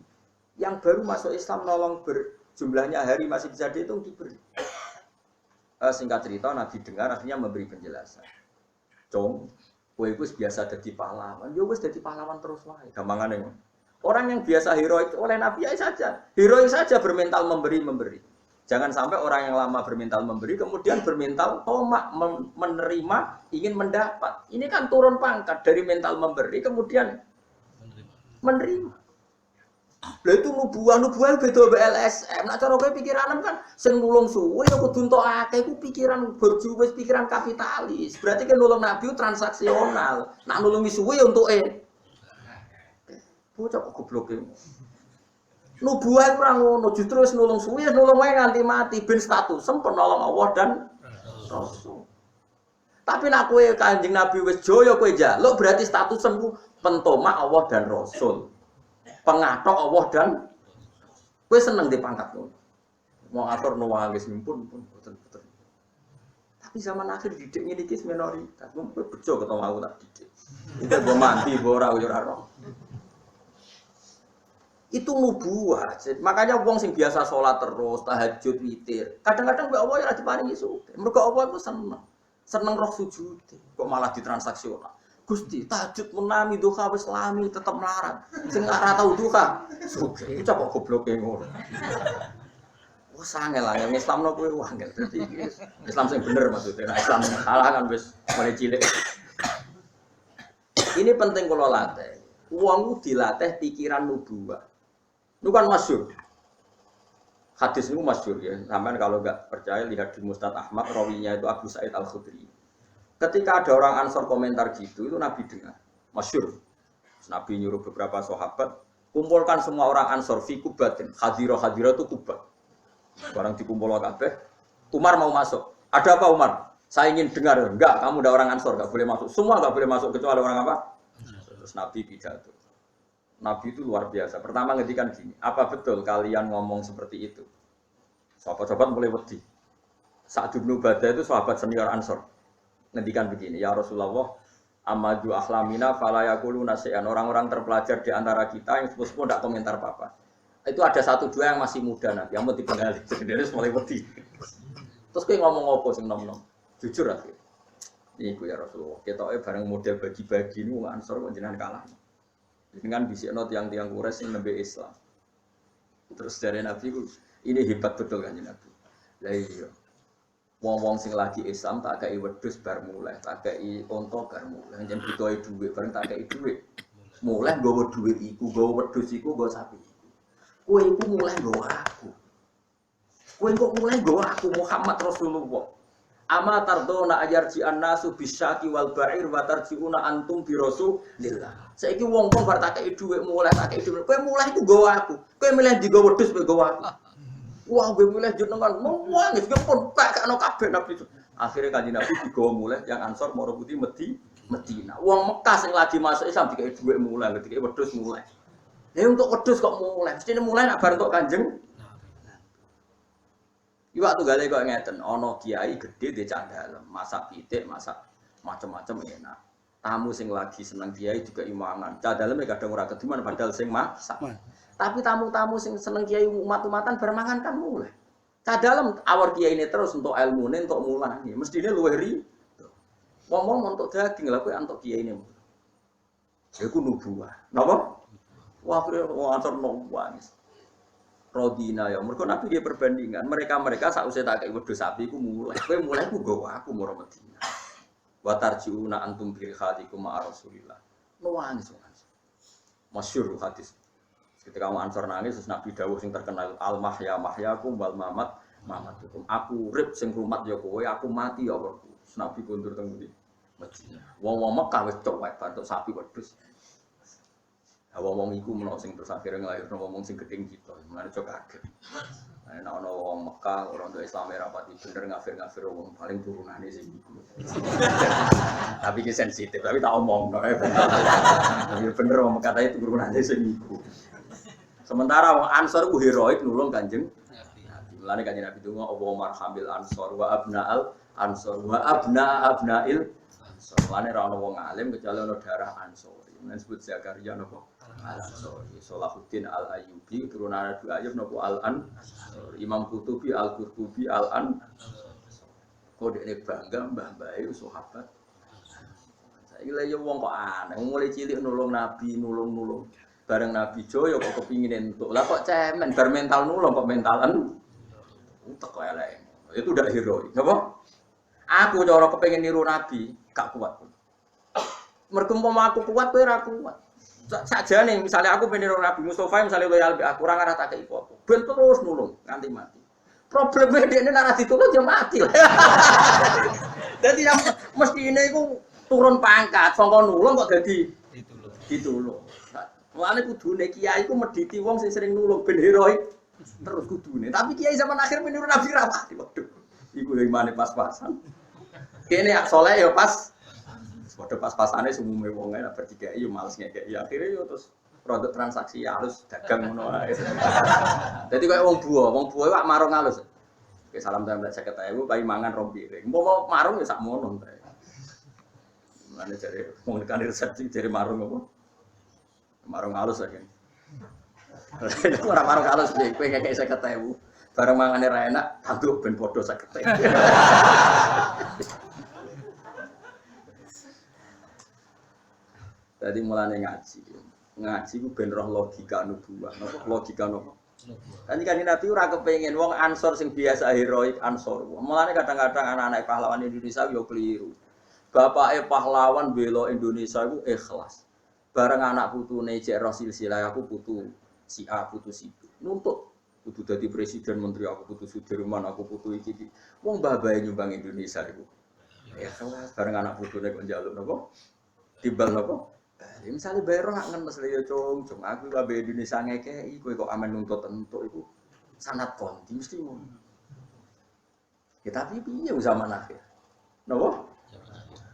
yang baru masuk Islam nolong jumlahnya hari masih bisa dihitung diberi. Singkat cerita, Nabi dengar akhirnya memberi penjelasan. Cung, kowe iku biasa dadi pahlawan, yo wis dadi pahlawan terus wae. Gampangane. Orang yang biasa heroik oleh Nabi ya saja, heroik saja bermental memberi. Jangan sampai orang yang lama bermental memberi, kemudian bermental tomak menerima, ingin mendapat. Ini kan turun pangkat dari mental memberi, kemudian menerima. Lah itu nubuah beda LSM. Nah cara kowe pikiran kan sing nulung suwe ya kudu entuk akeh iku pikiran berjuwis, pikiran kapitalis. Berarti kan nulung Nabi transaksional. Nak nulungi suwe ya untuke. Bocah kok gobloke. Nubuah ora ngono, justru wis nulung suwe, nulung wae nganti mati ben status penolong Allah dan Rasul. Tapi nek kowe Kanjeng Nabi wis joyo kowe njaluk berarti statusmu pentomak Allah dan Rasul. Pengatok Allah dan kowe seneng dipangkat ngono. Mau atur nuwangis pun boten-boten. Tapi zaman akhir didik ngene iki minoritas. Kowe bejo ketemu aku tak didik. Iku mbok mati mbok ora yo ora. Itu nubuah. Makanya wong sing biasa sholat terus, tahajud, witir. Kadang-kadang mbek Allah ya ora diparingi sugih. Mergo Allah iku seneng roh sujud. Kok malah ditransaksional. Gusti, tahajud menami duha wis lami tetep melarat. Sing ora tau duha, sugih. Iku kok gobloke ngono. Wah, sangel lah yang Islamno kowe wangel. Dadi Islam sing bener maksudnya. Nah, Islam salah kan wis mulai cilik. Ini penting kula latih. Wong dilatih pikiran nubuah. Itu kan masyhur. Hadis itu masyhur ya. Sampeyan kalau enggak percaya lihat di Musnad Ahmad, rawinya itu Abu Sa'id Al-Khudri. Ketika ada orang Ansor komentar gitu, itu Nabi dengar. Masyhur. Nabi nyuruh beberapa sahabat, kumpulkan semua orang Ansor fi kubatin. Hadira itu kubah. Barang dikumpul kabeh, Umar mau masuk. Ada apa Umar? Saya ingin dengar. Enggak, kamu udah orang Ansor, enggak boleh masuk. Semua enggak boleh masuk kecuali orang apa? Terus Nabi pidato. Nabi itu luar biasa. Pertama ngendikan gini, apa betul kalian ngomong seperti itu? Sahabat-sahabat mulai wedi. Sa'd bin Ubadah itu sahabat senior Ansor. Ngendikan begini, ya Rasulullah, amaju ahlamina fala yaquluna syai'an. Orang-orang terpelajar di antara kita yang sepuh-sepuh tidak komentar apa-apa. Itu ada 1-2 yang masih muda Nabi, yang mau dipengali. Jadi dia mulai wedi. Terus kayak ngomong apa sing nom-nom? Jujur aja. Iku ya Rasulullah, ketoke bareng model bagi-bagi niku Ansor kok jenengan kalah. Dengan bisikno tiang-tiang Quraisy yang nembe Islam. Terus dari Nabi ku, ini hebat betul kan Nabi. Lah iya. Wong-wong sing lagi Islam tak kei wedhus bar mulai, tak kei unta bar mulai, jan butuhe dhuwit, bareng tak kei dhuwit. Mulai nggawa dhuwit iku, nggawa wedhus iku, nggawa sapi iku. Kowe iku mulai nggawa aku. Kowe kok mulai nggawa aku Muhammad Rasulullah. Ama tardona ayarji annasu bisyaki wal ba'ir wa tarjiuna antum bi rasulillah. Saiki wong-wong bar tak kei dhuwit mulai tak kei dhuwit. Kowe mulai iku nggawa aku. Kowe milih digawa wedhus kowe nggawa aku. Wah, kowe milih jenengan wong wis pun tak kakno kabeh Nabi itu. Akhire Kanjeng Nabi digawa mulai yang Ansor moro putih Medina. Wong Mekah sing lagi masuk Islam dikei dhuwit mulai, dikei wedhus mulai. Lah untuk wedhus kok mulai? Mestine mulai nak bar entuk Kanjeng. Iwak tunggale kok ngeten, ana kiai gedhe di cah dalem, masak pitik, masak macam-macam enak. Tamu sing lagi seneng kiai juga imangan. Cah dalem kadang ora keduman padahal sing masak. Tapi tamu-tamu sing seneng kiai umat-umatan bermangan kan mulai. Cah dalem awar kiai ini terus untuk ilmune, untuk mulane. Mestine luwih rido. Wong-wong untuk daging lha kowe antuk kiai ini. Ya iku nubuwah. Napa? Wah, wong Ansor nangis. Rodina ya, mereka Nabi dia perbandingan. Mereka sausé tak kei wedhus sapi iku mulai. Kowe mulai ku nggawa aku mara Madinah. Wa tarjiuna antum bi khadikum ma Rasulillah. Nangis. Masyhur hadis. Ketika kamu Ansor nangis terus Nabi dawuh sing terkenal al mahya mahyakum wal mamat mamatukum. Aku urip sing rumat ya kowe, aku mati ya kowe. Nabi kondur teng ndi? Madinah. Wong-wong Mekah wis cok wae bantuk sapi wedhus. Wong iku menawa sing terus akhire nglairno wong sing gedeng kita, mulane cok kaget. Nek ana wong Mekah ora ndek Islam rapati bener ngafir-ngafir wong paling turunane sing iku. Tapi ki sensitif, tapi tak omongno. Bener wong Mekah itu turunane sing iku. Sementara wong Ansor ku heroik nulung Kanjeng Nabi. Mulane Kanjeng Nabi donga Allahumma arhamil ansor wa abna'al ansor wa abna'il ansor. Mulane ora ana wong alim kecuali ana darah ansor. Mulane disebut Zakaria napa? Al-Ansori, Salahuddin Al-Ayyubi, turunan Abu Ayyub nopo Al-Ansori, Imam Qurtubi Al-Qurtubi Al-Ansori. Kode ini bangga mbah-mbahe sahabat. Saiki lha yo wong kok aneh, mulai cilik nulung Nabi, nulung. Bareng Nabi Joyo kok kepingin entuk. Lah kok cemen bar mental nulung kok mentalan. Teko elek. Itu udah heroik, napa? Aku cara kepengin niru Nabi, gak kuat. Mergo aku kuat kowe ora kuat. Sajane misalnya aku pengen Nabi Mustafa misalnya loyal be aku ora ngarah tak kei apa. Ben terus nulung nganti mati. Problemnya dia ini ora ditulung ya mati. Dadi yang mestine iku turun pangkat saka nulung kok dadi ditulung. Mulane kudune kiai iku medhiti wong sing sering nulung ben heroik terus kudune. Tapi kiai zaman akhir meniru Nabi ra mati. Waduh. Iku hikmane pas-pasan. Kene ak saleh ya pas padha pas-pasane sumume wong ae bertiga yo males ngekeki akhire yo terus produk transaksi halus dagang ngono ae. Dadi koyo wong buah wak marung halus. Oke salam tempel 50.000 paling mangan rong piring. Mau marung ya sak mono ta. Mulane jare wong kan resepsi jare marung apa? Marung halus ae. Ora marung halus piye kowe ngekeki 50.000. Bareng mangane ra enak, tantu ben padha 50.000. Jadi mulane ngaji ku ben roh logika nubuwah, logika nopo. Kan Nabi ora kepengin wong Ansor sing biasa heroik Ansor. Mulane kadang-kadang anak-anak pahlawan Indonesia yo keliru. Bapake pahlawan bela Indonesia iku ikhlas. Bareng anak putune cek Rasul silsilah aku putu si A putu si B. Nuntut kudu dadi presiden menteri aku putu Sudirman aku putu iki. Wong babae nyumbang Indonesia iku. Ikhlas bareng anak putune kok njaluk napa? Timbal napa? Misalnya bayar nggak ngenes lagi cung aku kabeh Indonesia ngekei, kowe kok aman nuntut entuk iku sanad konti mesti ngono. Ya tapi piye zaman akhir? Napa?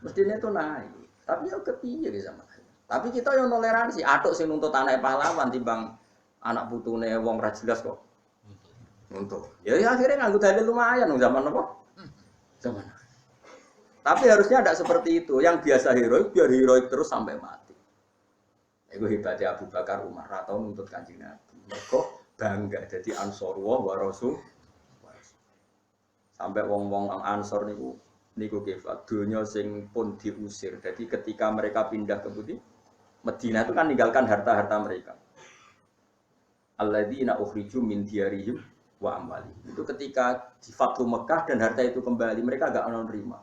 Mestine itu naik. Tapi yo kepiye ke zaman akhir. Tapi kita yo toleransi, atuk sing nuntut anak pahlawan timbang anak putune wong ra jelas kok. Nuntut. Ya akhirnya nganggo dalil lumayan zaman apa? Zaman akhir. Tapi harusnya tidak seperti itu. Yang biasa heroik biar heroik terus sampai mati. Itu hebatnya Abu Bakar Umar atau nuntut Kanjeng Nabi. Mereka bangga jadi Ansor wa Rasul. Sampai wong-wong Ansor niku kefat dunia sing pun diusir. Jadi ketika mereka pindah ke Madinah itu kan meninggalkan harta-harta mereka. Alladzina ukhriju min diyarihim wa amwalihim. Itu ketika di Fathu Mekah dan harta itu kembali mereka enggak mau nerima.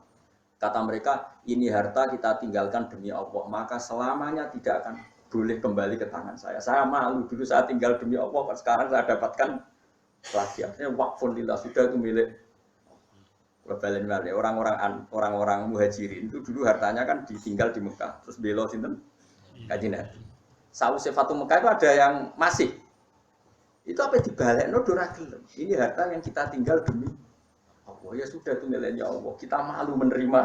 Kata mereka, ini harta kita tinggalkan demi Allah, maka selamanya tidak akan boleh kembali ke tangan saya. Saya malu dulu saya tinggal demi Allah, sekarang saya dapatkan lagi. Artinya waqfun lillah sudah itu milik orang-orang muhajirin itu dulu hartanya kan ditinggal di Mekah, terus belo sinten Kanjeng Nabi. Sausé Fatu Mekah itu ada yang masih. Itu apa dibalekno ora gelem. Ini harta yang kita tinggal demi Allah. Ya sudah itu miliknya Allah. Kita malu menerima.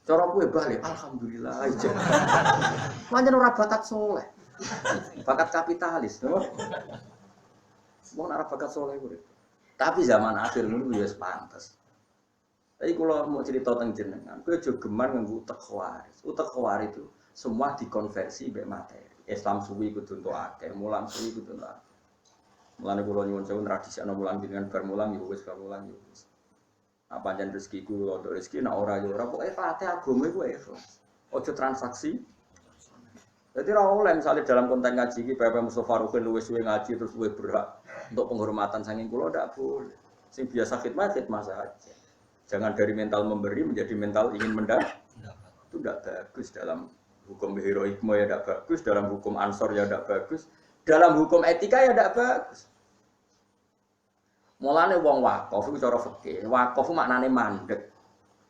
Cara kowe balik, alhamdulillah aja. Pancen ora bakat soleh. Bakat kapitalis, no? Wong ora bakat soleh kuwi. Tapi zaman akhir ngono ya pantes. Tapi kalau mau cerita tentang jenengan, kowe aja geman nganggo utek khawarij. Utek khawarij itu semua dikonversi mbek materi. Islam suwi kudu entuk akeh, mulang suwi kudu entuk akeh. Mulane kula nyuwun sewu tradisi ana mulang jenengan bar mulang ya wis bar mulang ya wis. Apa jan rezekiku untuk rezeki nek ora ya ora pokoke pate agama iku ikhlas. Ojo transaksi. Jadi ra oleh misalnya dalam konteks ngaji iki Bapak Mustofa Rukin luwes suwe ngaji terus luwes berhak untuk penghormatan saking kula ndak boleh. Sing biasa khidmat saja. Jangan dari mental memberi menjadi mental ingin mendapat. Itu tidak bagus dalam hukum heroikme ya tidak bagus, dalam hukum ansor ya tidak bagus, dalam hukum etika ya tidak bagus. Mulane wong wakaf itu cara fikih, wakaf maknane mandek.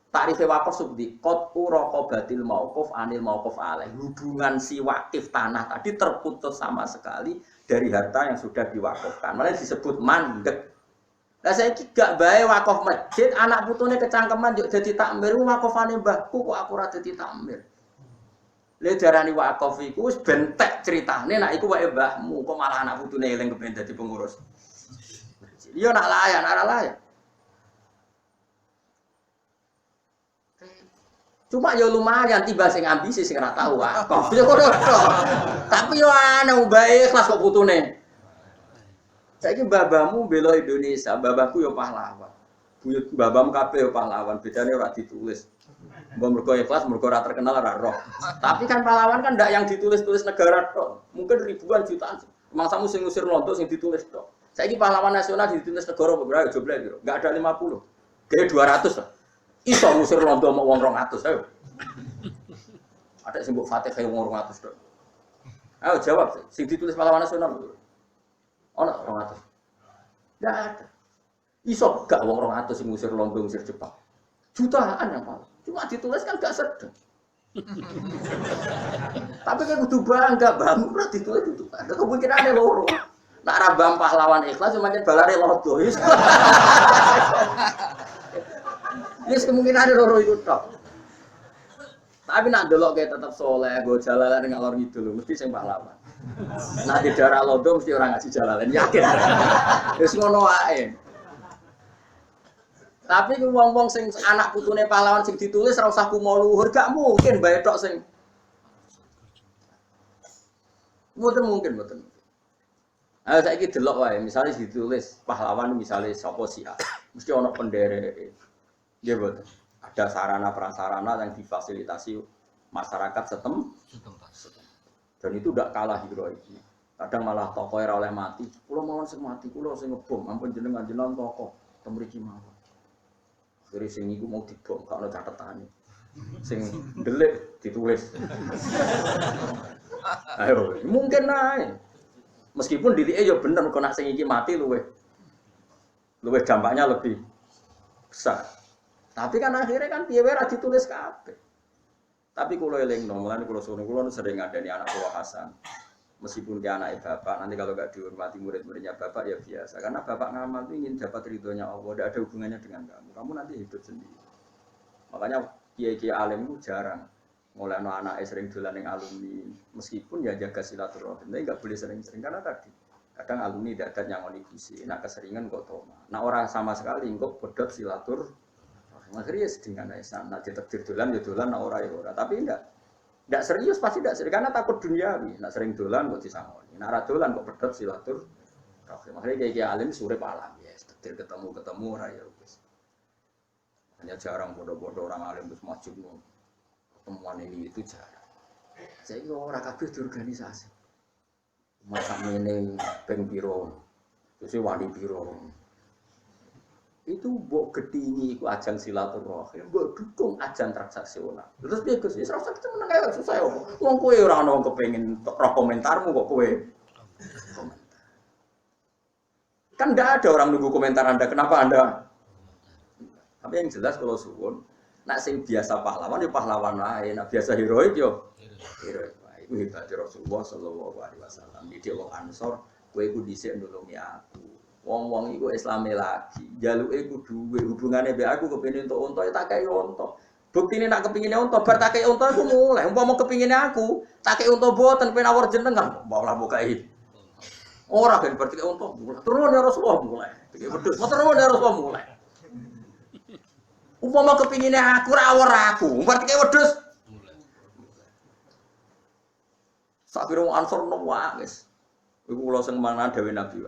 Takrife wakaf subdi qat'u raqabatil mauquf anil mauquf alaih. Hubungan si wakif tanah tadi terputus sama sekali dari harta yang sudah diwakafkan. Makanya disebut mandek. Lah saiki gak bae wakaf masjid, anak putune kecangkeman yo dadi takmir, wakafane mbahku kok aku ora dadi takmir. Le darani wakaf iku wis bentek critane nek iku wae mbahmu, kok malah anak putune eling kepen dadi pengurus. Yo nak layan, ora layan. Cuma yo lumayan tiba sing ambisi sing ora tau wakaf. Yo ngono tok. Tapi yo ana bae ikhlas kok putune. Saiki babamu bela Indonesia, babahku yo pahlawan. Buyut babam kabeh yo pahlawan, bedane ora ditulis. Mbok mergo ikhlas, mergo ora terkenal ora roh. Tapi kan pahlawan kan ndak yang ditulis-tulis negara tok. Mungkin ribuan jutaan. Mangsamu sing ngusir londo sing ditulis tok. Saiki pahlawan nasional ditulis negara berapa jumlah piro? Enggak ada 50. Kayak 200 lah. Iso ngusir londo mau wong 200 ayo. Ada sing mbok Fatih kaya wong 200 tok. Ayo jawab sing ditulis pahlawan nasional. Ono 200. Enggak ada. Iso gak wong 200 sing ngusir Londo ngusir Jepang. Jutaan yang paling. Cuma ditulis kan gak sedeng. Tapi kan kudu bangga, bangga ora ditulis itu. Ada kemungkinane loro. Nek ra bang pahlawan ikhlas cuma yen balare lodo. Wis kemungkinane loro iku tok. Tapi nak delok kayak tetap soleh, go jalalan ngalor ngidul mesti sing pahlawan. Nah di daerah Londo mesti orang ngaji jalalan, yakin. Wis ngono wae. Tapi ku wong-wong sing anak putune pahlawan sing ditulis ora usah kumo luhur, gak mungkin bae tok sing mboten. Ayo saiki delok wae, misale ditulis pahlawan misale sapa sih mesti ana pendereke. Nggih mboten. Ada sarana prasarana yang difasilitasi masyarakat setempat. Dan itu tidak kalah heroiknya. Kadang malah tokoh era oleh mati. Kulo mawon sing mati, kulo sing ngebom. Ampun jenengan tokoh temriki mawon. Dari sing iku mau dibom, gak ono catetane. Sing ndelik ditulis. Ayo, mungkin ae. Meskipun dilike ya bener kok nek sing iki mati luwih dampaknya lebih besar. Tapi kan akhirnya kan piye wae ra ditulis kabeh. Tapi kula elingno, mulane kula suwun kula sering ngadani anak kula Hasan. Meskipun dia anake bapak, nanti kalau enggak dihormati murid-muridnya bapak ya biasa. Karena bapak ngamal itu ingin dapat ridhonya Allah, tidak ada hubungannya dengan kamu. Kamu nanti hidup sendiri. Makanya kiai-kiai alim itu jarang. Mulai anak sering dolan ning alumni, meskipun ya jaga silaturahim, tapi enggak boleh sering-sering karena tadi kadang alumni tidak ada yang ngonikusi, nak keseringan kok toma. Nah orang sama sekali kok bodot silaturahim. Akhirnya sedih kan nak ditakdir dolan ya dolan, nak ora ya ora. Tapi enggak serius pasti enggak serius karena takut duniawi. Nak sering dolan kok disangoni. Nak ora dolan kok pedhot silaturahim. Akhirnya kiai alim urip alam ya, takdir ketemu ora ya wis. Hanya jarang bodoh-bodoh orang alim wis maju pertemuan ini itu jarang. Saya ora kabeh diorganisasi. Masa meneng ping piro. Terus wani piro. Itu mbok gedhingi iku ajang silaturahim, mbok dukung ajang transaksional. Terus piye Gus? Wis ora usah meneng ae susah opo. Wong kowe ora ono kepengin roh komentarmu kok kowe komentar. Kan enggak ada orang nunggu komentar Anda, kenapa Anda? Tapi yang jelas kalau suwun, nak sing biasa pahlawan ya pahlawan wae, nak biasa heroik yo heroik wae. Iku hebate Rasulullah sallallahu alaihi wasallam. Iki wong Ansor, kowe iku dhisik nulungi aku. Wong-wong iku Islame lagi. Jaluke kudu duwe hubungane mbek aku kepengin entuk unta ya tak kei unta. Buktine nak kepingine unta bar tak kei unta iku mulai. Umpama kepingine aku, tak kei unta boten pen awor jenengan. Malah bokai. Ora ben berarti kei unta mulai. Turun ya Rasulullah mulai. Iki wedhus. Turun ya Rasulullah mulai. Umpama kepingine aku ora awor aku, berarti kei wedhus. Sak kira wong Ansor no wae wis. Iku kula sing mana dawuh Nabi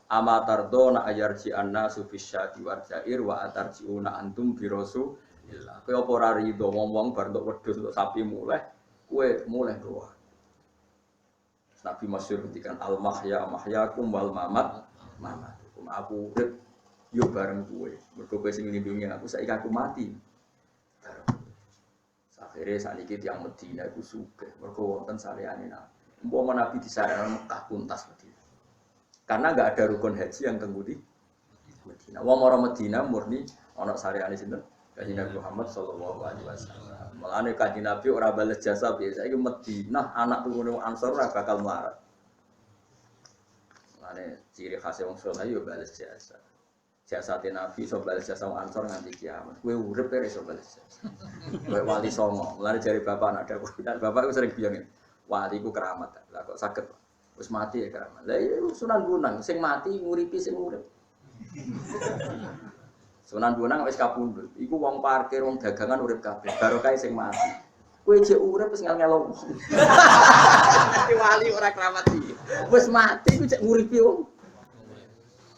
Amatardona ayarji annasu bisyati warjair wa atarjiuna antum birosu illa. Kowe apa ora rido wong-wong bar entuk wedhus untuk sapi muleh, kowe muleh doa. Nabi masyhur ngendikan al mahya mahyakum wal mamat mamatukum. Aku urip yo bareng kowe. Mergo kowe sing nglindungi aku saiki aku mati. Akhirnya saat ini yang Medina itu sugih, mergo wonten sareane Nabi. Umpama Nabi di sareane Mekah tuntas Medina. Karena enggak ada rukun haji yang tenggu di Medina. Wong orang Medina murni ana sareane sinten? Kanjeng Nabi Muhammad sallallahu alaihi wasallam. Mulane kanjeng Nabi ora bales jasa biasa iki Medina anak turune Ansor ora bakal melarat. Mulane ciri khas wong saleh yo bales jasa. Jasate Nabi iso bales jasa wong Ansor nganti kiamat. Kowe urip ora iso bales jasa. Kowe wali songo. Mulane jare bapak anak dawuh. Bapak iku sering bilang wali ku keramat. Lah kok saged wis mati ya keramat. Lah iya Sunan Bonang sing mati nguripi sing urip. Sunan Bonang wis kapundhut. Iku wong parkir, wong dagangan urip kabeh. Barokah sing mati. Kowe jek urip wis ngel-ngelo. Wali ora keramat iki. Wis mati ku jek nguripi wong.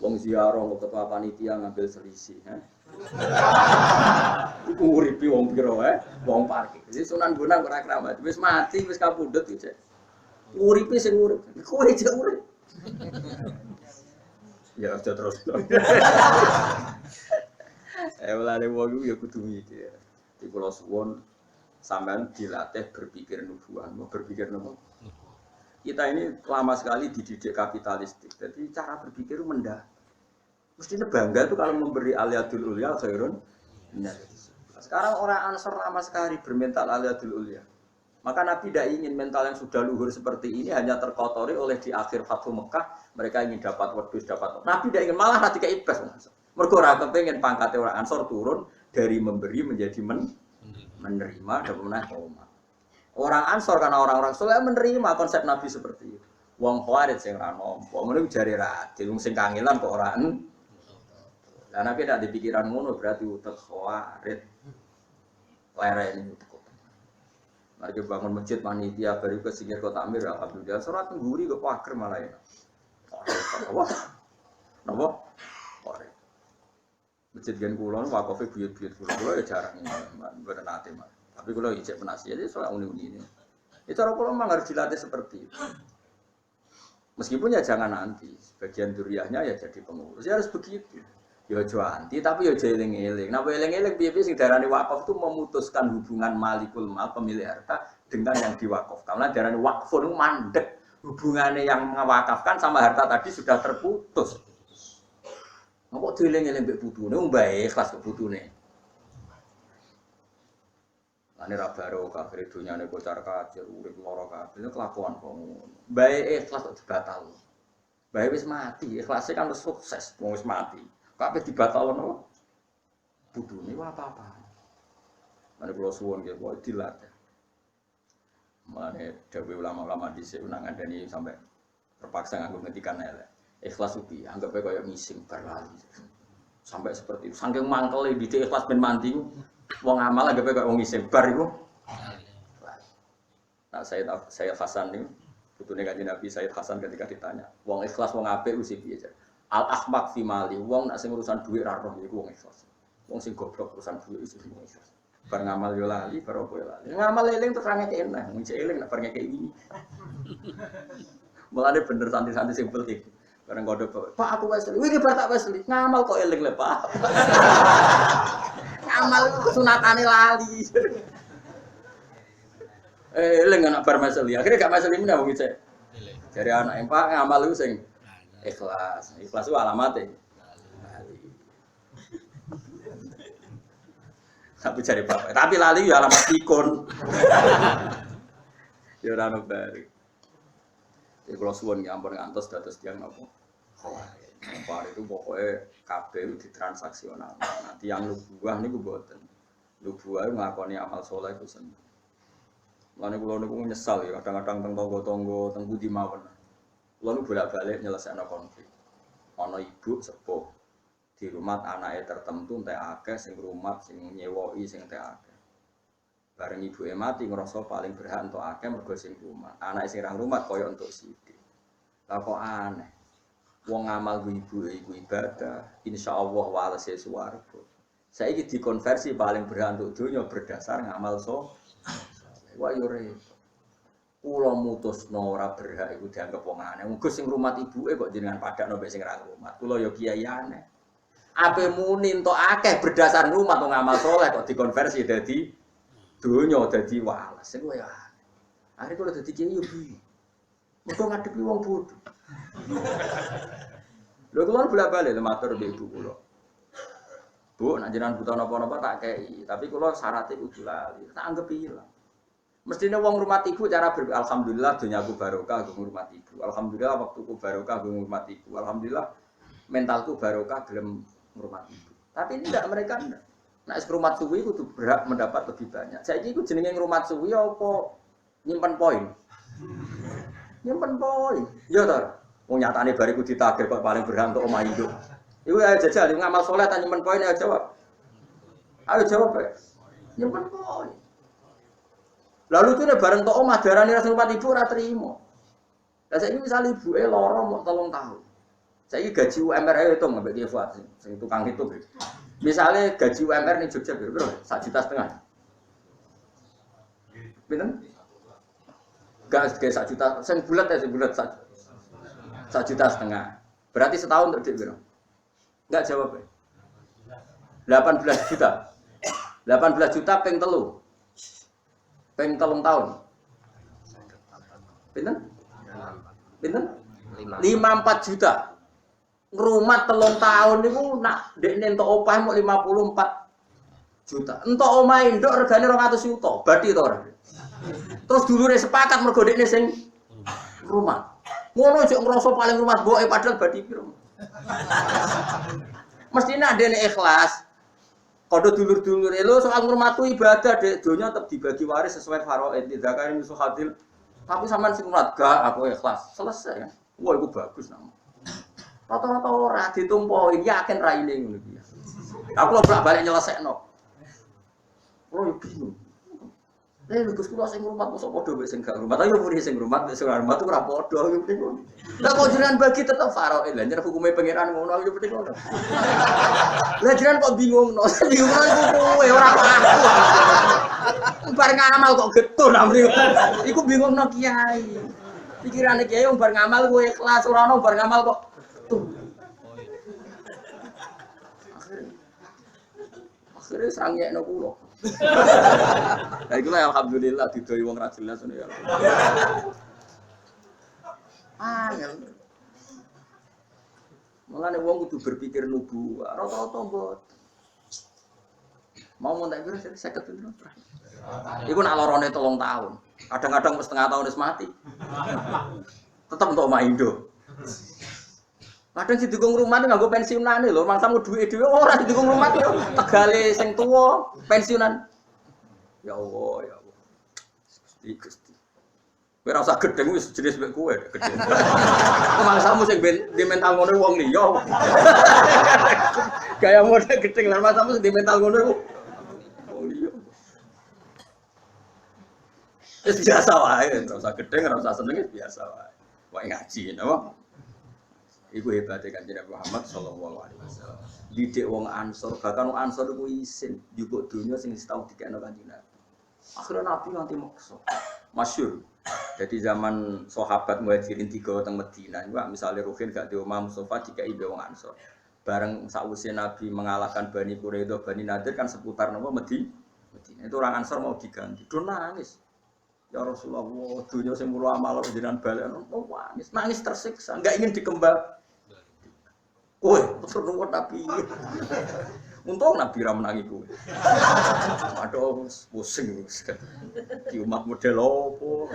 Wong ziarah kok ketua panitia ngambil selisih, Iku nguripi wong pira wong parkir. Jadi Sunan Bonang ora keramat. Wis mati wis kapundhut iki jek. Uripe sing urip. Kowe jek urip. Ya aja terus. Mulane wong ya kudu mikir. Di kula suwun sampean dilatih berpikir nubuah, mau berpikir nopo. Kita ini lama sekali dididik kapitalistik. Jadi cara berpikir mendah. Mestinya bangga itu kalau memberi aliyadul ulya khairun. Sekarang orang Ansor lama sekali bermental aliyadul ulya. Maka Nabi tidak ingin mental yang sudah luhur seperti ini hanya terkotori oleh di akhir Fathu Mekah mereka ingin dapat wedhus dapat. Nabi tidak ingin malah nanti kayak ibas. Mergo ora kepengin pangkate orang Ansor turun dari memberi menjadi menerima dan menaik koma. Orang Ansor karena orang-orang soleh menerima konsep Nabi seperti itu. Wong Khawarij sing ra nampa, ngene jare ra, wong sing kangelan kok ora. Lah Nabi tidak dipikiran ngono berarti utek Khawarij. Lereni utek. Lagi bangun masjid panitia baru ke singgir kota Amir alhamdulillah surat ngguri kok pager malah ya. Napa? Masjid gen kula wakofe buyut-buyut kula ya jarang mboten nate Mas. Tapi kula ijek penasihat itu soal uni-uni ini. Itu cara kula memang harus dilatih seperti itu. Meskipun ya jangan nanti bagian duriahnya ya jadi pengurus. Ya harus begitu. Ya aja anti tapi ya aja eling-eling. Nah, eling-eling piye-piye sing darani wakaf itu memutuskan hubungan malikul mal pemilik harta dengan yang diwakafkan. Karena darani wakfun mandek. Hubungannya yang mewakafkan sama harta tadi sudah terputus. Napa dieling-eling mbek putune mbae ikhlas kok putune. Ane ra baro kabeh dunyane kocar kacir urip lara kabeh kelakuan kok ngono. Mbae ikhlas kok dibatal. Mbae wis mati, ikhlase kan wis sukses, wis mati. Kabeh dibatalno. Putune wae apa-apa. Mane kula suwun nggih kok dilatih. Mane dawuh ulama-ulama dhisik ngandani sampai terpaksa nganggo ngetikan elek. Ikhlas upi, anggap aja kayak ngising berlari. Sampai seperti itu. Saking mangkel di ikhlas ben mandi wong amal anggap aja kayak wong ngising bar iku. Nah, saya Hasan nih, putune Kanjeng Nabi Sayyid Hasan ketika ditanya, wong ikhlas wong apik usi piye jar? Al ahmaq fi mali, wong nak sing urusan dhuwit ra roh iku wong ikhlas. Wong sing goblok urusan dhuwit iku wong ikhlas. Bar ngamal yo lali, bar opo yo lali. Ngamal eling terus ra ngekek enak, wong eling nak bar ngekek iki. Mulane bener santri-santri sing penting. Bareng kodok, Pak aku wes li, wih bar tak wes li, ngamal kok eling le Pak. Ngamal kesunatane lali. Eling anak bar masali, akhirnya gak masali meneh wong iki. Jare anak Pak ngamal iku sing ikhlas. Ikhlas itu alamate. Lali. Tapi cari Bapak, tapi lali ya alamat pikun. Ya ora ono bari. Ya kalau suwun ya ampun ngantos dados tiyang napa. Kemarin itu pokoknya kabeh ditransaksional. Nanti yang lubuah niku mboten. Lubuah nglakoni amal saleh iku seneng. Lan kula niku nyesal ya kadang-kadang teng tangga-tangga teng pundi mawon. Kula niku bolak-balik nyelesaikno konflik. Ana ibu sepuh di rumah anake tertentu entek akeh sing rumah sing nyewoki sing entek akeh. Bareng ibuke mati ngrasa paling berhak entuk akeh mergo sing rumah. Anake sing ra rumah kaya entuk sithik. Lah kok aneh. Wong ngamal ibu ibadah, insyaallah walese swarga. Saiki dikonversi paling berhak untuk dunya berdasar ngamal wah yo repot. Kula mutusno ora berhak iku dianggap wong aneh. Muga sing rumat ibuke kok jenengan padakno mek sing ra rumat. Kula yo kiai aneh. Ape muni entuk akeh berdasar rumat wong ngamal saleh kok dikonversi dadi dunya dadi wales. Iku ya. Are kula dadi kiai yo bi. Muga ngadepi wong bodho. Lho kula bolak-balik matur mbek ibu kula. Bu, nek jenengan butuh napa-napa tak kei, tapi kula syaratnya kudu lali, tak anggap ilang. Mestine wong ngurmat ibu cara alhamdulillah donyaku barokah nggo ngurmat ibu. Alhamdulillah waktuku barokah nggo ngurmat ibu. Alhamdulillah mentalku barokah gelem ngurmat ibu. Tapi tidak mereka ndak. Nek ngurmat suwi kudu berhak mendapat lebih banyak. Saiki iku jenenge ngurmat suwi apa nyimpen poin? Nyimpen poin. Ya ta. Wong nyatane bariku ditagih kok paling berhak untuk omah induk. Iku ayo jajal ngamal saleh ta nyimpen poin ayo jawab. Ayo jawab ae. Nyimpen poin. Lalu itu bareng tok omah darane ra rumah ibu ora trimo. Lah saiki misale ibuke lara mok 3 tahun. Saiki gaji UMR ae hitung ambek Ki Fuad sing tukang hitung. Misale gaji UMR ning Jogja piro? 1,5 juta. Pinten? Gak kayak 1 juta, sing bulat ya sing bulat 1,5 juta. Berarti setahun untuk piro? Enggak jawab ya. 18 juta. 18 juta ping 3. Peng 3 tahun. Pinten? Pinten? 54 juta. Ngrumat 3 tahun niku nak dekne entuk opah mok 54 juta. Entuk omah induk regane 200 juta. Badi to ora? Terus dulure sepakat mergo dekne sing ngrumat. Ngono jek ngrasa paling ngrumat mboke padahal badi piro. Mestine ndene ikhlas. Kodho dulur-dulur elo soal ngurmatu ibadah dek donya tetep dibagi waris sesuai faraid zakari musuhadil. Tapi sampean sing ngurmat gak aku ikhlas. Selesai kan. Wah iku bagus nama. Rata-rata ora ditumpoki yakin raine ngono iki. Aku lho bolak-balik nyelesekno. Oh yo bingung. Gus kula sing ngurmat mosok padha wis sing gak ngurmat. Ayo muni sing ngurmat wis ora ngurmat ora padha yo bingung. Lah kok jenengan bagi tetep faraid. Lah nyer hukume pangeran ngono yo penting ngono. Lah jenengan kok bingungno. Bingungan kowe ora aku. Bar ngamal kok getun amri. Iku bingungno kiai. Pikirane kiai wong bar ngamal kowe ikhlas ora ono bar ngamal kok getun. Akhirnya sangnyekno kula. Lah iku alhamdulillah didoi wong ra jelas ngono ya. Angel. Mulane wong kudu berpikir nubuwah, rata-rata mbot. Mau tak kira 50 piro. Iku nak lorone 3 tahun. Kadang-kadang wis setengah tahun wis mati. Tetep untuk omah Indo. Kadang sing dikung rumah nganggo pensiunane lho, mangsamu duwe dhewe ora dikung rumah yo tegale sing tuwa pensiunan. Ya Allah, ya Allah. Gusti. Kowe ora usah gedeng wis jenis mek kowe, gedeng. Mangsamu sing di mental ngono wong liya. Gaya model gedeng lan mangsamu sing di mental ngono iku. Oh iya. Wis biasa wae, ora usah gedeng, ora usah seneng biasa wae. Wae ngaji napa? Iku hebatnya Kanjeng Nabi Muhammad sallallahu alaihi wasallam. Didik wong Ansor, bahkan wong Ansor iku isin njupuk donya sing tau dikekno Kanjeng Nabi. Akhirnya Nabi nganti maksa. Masyhur. Jadi zaman sahabat Muhajirin digawa teng Madinah, iku misale Ruhin gak di omah Mustofa dikai be wong Ansor. Bareng sakwise Nabi mengalahkan Bani Quraidah, Bani Nadir kan seputar napa Madinah. Itu orang Ansor mau diganti. Do nangis. Ya Rasulullah, dunia sing mulo amal jenengan balekno, nangis, nangis tersiksa, enggak ingin dikembal. Kowe terus nunggu Nabi. Untung Nabi ra menangi kowe. Aduh, pusing di umat model opo.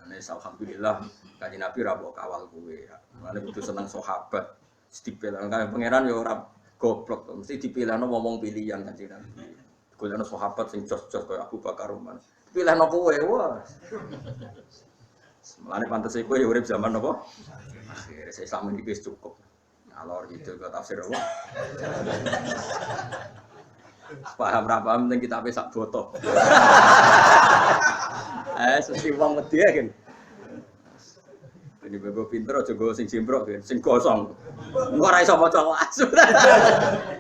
Ane alhamdulillah kanjeng Nabi ra mbok kawal kowe. Mane kudu seneng sahabat. Dipilih kan pangeran ya ora goblok, mesti dipilihno wong pilihan kanjeng Nabi. Golekno sahabat sing jos-jos kaya Abu Bakar Umar. Pilihno kowe wah. Mulane pantes kowe ya urip zaman apa? Akhir Islam iki wis cukup. Alor gitu kok tafsir apa? Paham ra paham ning kitabe sak boto. Sesi wong wedi kan. Ben Ini bebo pinter aja go sing jimbrok sing gosong. Engko ora iso maca wasu.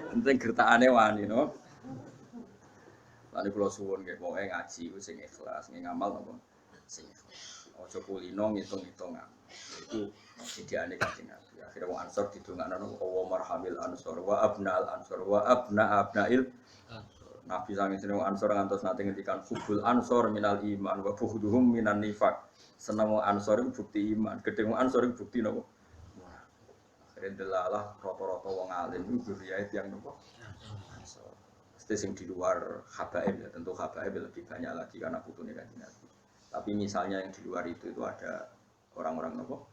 Penting gertakane wani no. Lan kula suwun nggih pokoke ngaji ku sing ikhlas, nggih ngamal napa sing ikhlas. Aja kulino ngitung-hitungan. Iku ideane Kanjeng Nabi. Akhire wong Ansor didongakno wa marhamil ansor wa abnal ansor wa abnail Nabi sange jeneng Ansor ngantos nate ngendikan hubul Ansor minal iman wa buhduhum minan nifaq. Seneng wong Ansor iku bukti iman, gedhe wong Ansor iku bukti napa? Akhire delalah rata-rata wong alim iku riyae tiyang napa? Ansor. Mesti sing di luar habaib ya, tentu habaib lebih banyak lagi karena putune Kanjeng Nabi. Tapi misalnya yang di luar itu ada orang-orang napa?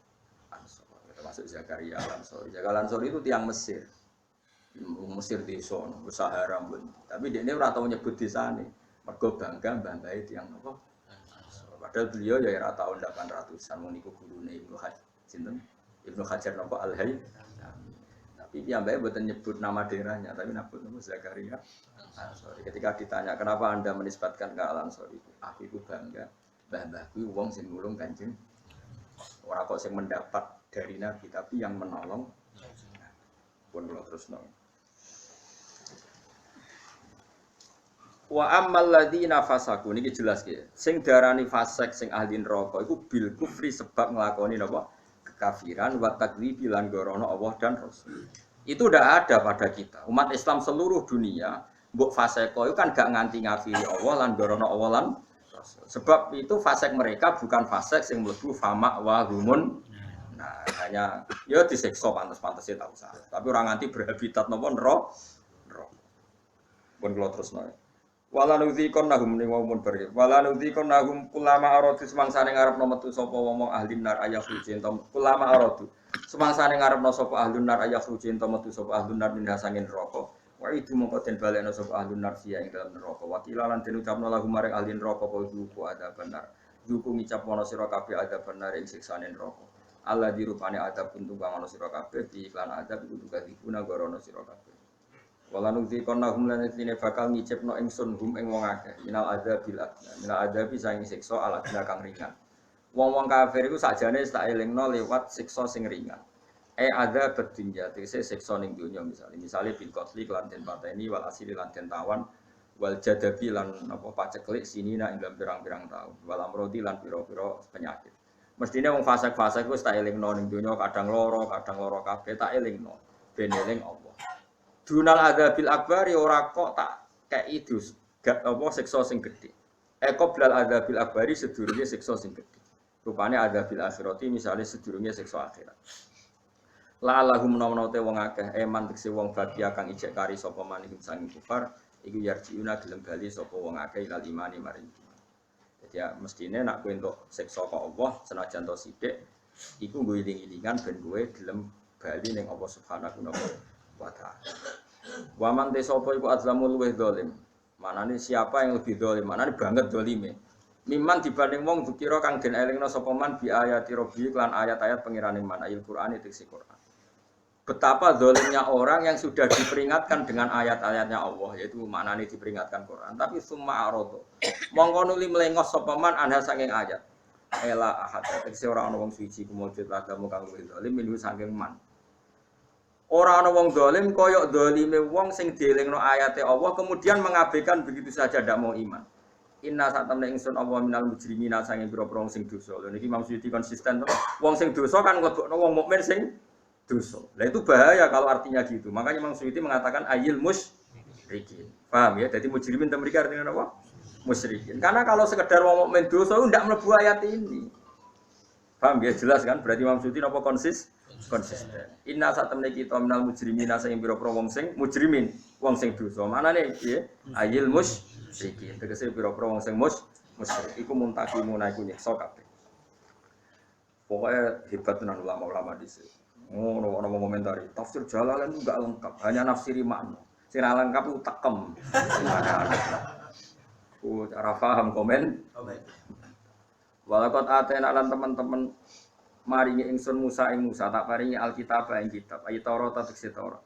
Ansor. Termasuk Zakaria Al-Ansori. Zakaria Al-Ansori itu tiang Mesir. Mesir desa, Sahara pun. Tapi dia ini ora tau nyebut desane. Mergo bangga mbah-mbahe tiyang napa? Padahal beliau ya ora tahun 800-an mun niku gurune Ibnu Hajar. Sinten? Ibnu Hajar napa Al-Hayy. Tapi piyambake mboten nyebut nama daerahnya, tapi nyebut nama Zakaria Al-Ansori. Ketika ditanya, "Kenapa Anda menisbatkan ke Al-Ansori?" Aku itu bangga mbah-mbahku wong sing nulung Kanjeng. Ora kok sing mendapat dari Nabi, tapi yang menolong. Pun kula terusno. Wa ammal ladzina fasaku niki jelas ki. Sing darani fasik sing ahli neraka iku bil kufri sebab nglakoni napa? Kekafiran wa takdzibi lan gorono Allah dan Rasul. Itu udah ada pada kita. Umat Islam seluruh dunia, mbok fasiko itu kan gak nganti ngafiri Allah lan gorono Allah lan Rasul. Sebab itu fasik mereka bukan fasik sing mlebu fama wa humun. Nah, hanya ya disiksa pantes-pantese tak usah. Tapi orang nganti berhabitat napa neraka. Pun kula terusno. Wala nudzikon nahum ning wong berke. Wala nudzikon nahum kulama aradu semangsane ngarepno metu sapa wong ahli nar ayah rujin to. Kulama aradu semangsane ngarepno sapa ahli nar ayah rujin to metu sapa ahli nar minha sangin neraka. Wa itu mongko den balekno sapa ahli nar sia ing dalam neraka. Wakila lan den ucapno lahum maring ahli neraka apa zuku ada benar. Zuku ngicap ana sira kabeh ada benar ing siksane neraka. Allah dirupane adab untuk kang ana sira kabeh di iklan adab kudu kadipuna gorono sira kabeh. Wala nudzikon nahum lan tine bakal ngicipno ingsun hum ing wong akeh minal adzabil adna minal adzabi saing siksa ala kang ringan. Wong-wong kafir iku sakjane tak elingno lewat siksa sing ringan. Adzab dunya tegese siksa ning donya misale bil qatli lan den pateni wal asili lan den tawan wal jadabi lan apa paceklik sinina ing dalam pirang-pirang taun wal amrodi lan pira-pira penyakit. Mestine wong fasik-fasik wis tak elingno ning donya kadang loro kabeh tak elingno ben eling Allah. Dunal adzabil akbari ora kok tak kei dus gak apa siksa sing gedhe. Qoblal adzabil akbari sedurunge siksa sing gedhe. Rupane adzabil akhirati misale sedurunge siksa akhirat. La lahum menawa te wong akeh eman tekse wong bagia kang ijek kari sapa maning sang kufar iku yarjiuna gelem bali sapa wong akeh ilal imani maring. Jadi ya mestine nak kowe entuk siksa kok Allah senajan to sithik iku nggo iling-ilingan ben kowe gelem bali ning Allah Subhanahu wa ta'ala. Wa man te sapa iku azlamul luweh zalim. Manane siapa yang lebih zalim? Manane banget zalime. Miman dibanding wong dukira kang den elingna sapa man bi ayati rabbi lan ayat-ayat pengirane man ayat Quran itu Quran. Betapa zalimnya orang yang sudah diperingatkan dengan ayat-ayatnya Allah, yaitu maknane diperingatkan Quran, tapi summa arodo. Mongko nuli melengos sapa man anha saking ayat. Ela ahad tekse ora ana wong suci kumujud lagamu kang luwih zalim minu saking man. Ora ana wong zalim kaya zalime wong sing dielingno ayate Allah kemudian mengabaikan begitu saja ndak mau iman. Inna satamna ingsun Allah minal mujrimina sange pira-pira wong sing dosa. Lha niki maksud konsisten to. Wong sing dosa kan nglebokno wong mukmin sing dosa. Lah itu bahaya kalau artinya gitu. Makanya Imam Suyuti mengatakan ayil musyrikin. Paham ya? Jadi mujrimin itu mereka artinya apa? Musyrikin. Karena kalau sekedar wong mukmin dosa ndak mlebu ayat ini. Paham ya? Jelas kan? Berarti Imam Suyuti napa konsisten. Inna satamna kita minal mujrimina sing pira-pira wong sing mujrimin, wong sing dosa. Manane piye? Ayil musyrikin. Tegese pira-pira wong sing musyrik iku muntakimuna iku nyiksa kabeh. Pokoknya hebat tenan ulama-ulama dhisik. Ngono ana komentari. Tafsir Jalalain itu enggak lengkap, hanya nafsiri makna. Sing lengkap itu tekem. Cara paham komen. Walakot atena lan teman-teman maringi ingsun Musa ing Musa tak paringi Alkitab ing kitab ayat Taurat tekse Taurat.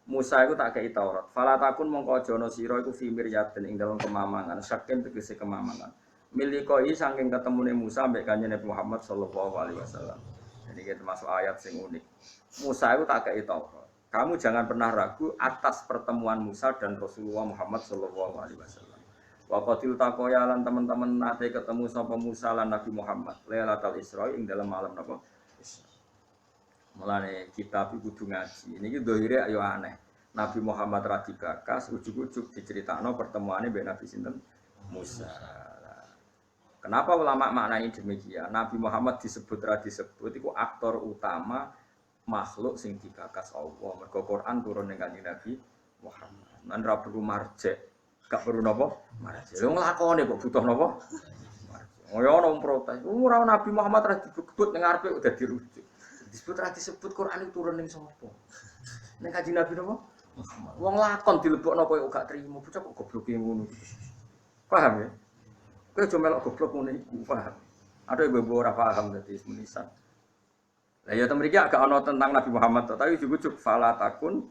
Musa iku tak kei Taurat. Fala takun mongko aja ana sira iku fimir yaden ing dalem kemamangan, saking tegese kemamangan. Milikoi saking ketemune Musa mbek kanjeng Nabi Muhammad sallallahu alaihi wasallam. Jadi Ini termasuk ayat sing unik. Musa itu tak kei Taurat. Kamu jangan pernah ragu atas pertemuan Musa dan Rasulullah Muhammad sallallahu alaihi wasallam. Wa qatil taqoya lan teman-teman nate ketemu sapa Musa lan Nabi Muhammad Lailatul Isra ing dalam malam napa? Isra. Mulane kitab iku kudu ngaji. Niki dohire ayo aneh. Nabi Muhammad ra dibakas ujug-ujug diceritakno pertemuane mbek Nabi sinten? Musa. Kenapa ulama maknai demikian? Nabi Muhammad disebut ra disebut iku aktor utama makhluk sing digagas Allah. Mergo Quran turun ning Kanjeng Nabi Muhammad. Nan ra perlu marjek. Gak perlu napa? Marjek. Lha nglakone kok butuh napa? Marjek. Ngoyo ono protes. Ora Nabi Muhammad ra disebut ning ngarepe udah dirujuk. Disebut ra disebut Quran itu turun ning sapa? Ning Kanjeng Nabi napa? Muhammad. Wong lakon dilebokno koyo gak trimo. Bocah kok gobloke ngono. Paham ya? Kowe aja melok goblok ngono iku, paham. Ada ibu ora paham dadi menisan. Lah ya temen iki agak ana tentang Nabi Muhammad tapi ujug-ujug fala takun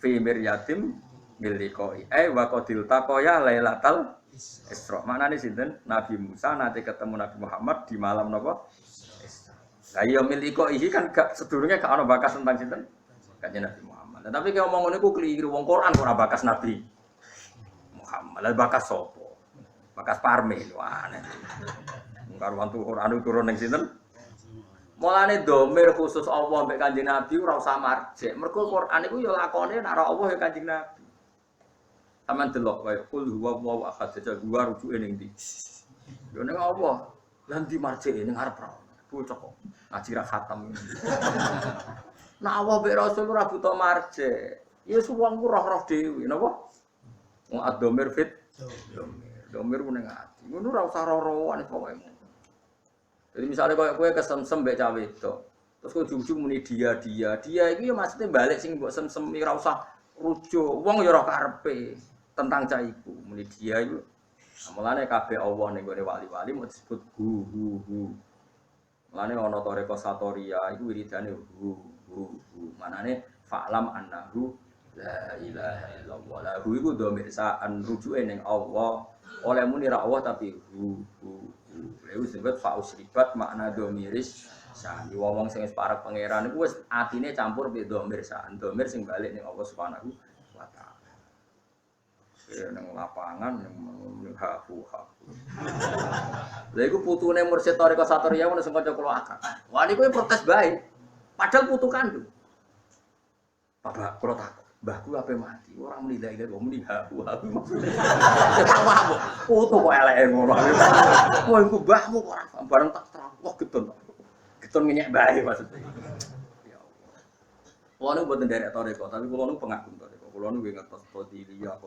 fi miryatim millikoi. Wa qadil taqoya lailatal Isra. Maknane sinten? Nabi Musa nanti ketemu Nabi Muhammad di malam napa? Isra. Lah ya millikoi kan gak sedurunge gak ana bakas tentang sinten? Kanjeng Nabi Muhammad. Tapi ki omong ngono iku kliru wong Quran ora bakas Nabi Muhammad. Lah bakas sapa? Bakas parme lho aneh. Karuan Quran turun ning sinten? Mulane domir khusus Allah mbek Kanjeng Nabi ora usah marjek. Mergo Quran iku ya lakone nek ora Allah ya Kanjeng Nabi. Taman delok kaya kul huwallahu ahad saja gua rujuke ning ndi. Yo ning Allah. Lah ndi marjeke ning arep ra. Bocah kok ngaji ra khatam. Nek Allah mbek Rasul ora butuh marjek. Ya wong ku roh-roh dhewe napa? Wong ad-domir fit domir ku ning ati. Ngono ora usah roh-rohan pokoke. Jadi misalnya kalau kue kesemsem mbek cawe itu, terus kue ujung muni dia itu ya maksudnya balik sing mbok semsem ora usah rujuk, wong ya ora karepe tentang cah iku muni dia itu. Mulane kabeh Allah ning gone wali-wali mau disebut hu. Mulane ana toreko satoria iku wiridane hu. Manane fa'lam annahu la ilaha illallah. Lahu iku dhamir sa'an rujuke ning Allah. Oleh muni ra Allah tapi hu. Lha disebut faus ribat makna domiris sa'an. Wong sing wis parek pangeran iku wis atine campur mbek domir sa'an. Domir sing balik ning Allah Subhanahu wa taala. Nang lapangan ning hafu. Lha iku putune Mursyid Thariqah Satoriyah ono sing kanca kula akak. Wah niku protes bae. Padahal putu kandung. Bapak kula takut. Mbahku ape mati, ora muni la ilaha muni hafu. Putu kok eleke ngono. Wah iku mbahmu kok ora bareng tak terang. Wah gedon. Gedon ngenyek bae maksudnya. Ya Allah. Kulo nu mboten derek Thariqah, tapi kulo nu pengagum Thariqah. Kulo nu ngertos Qadiriyah,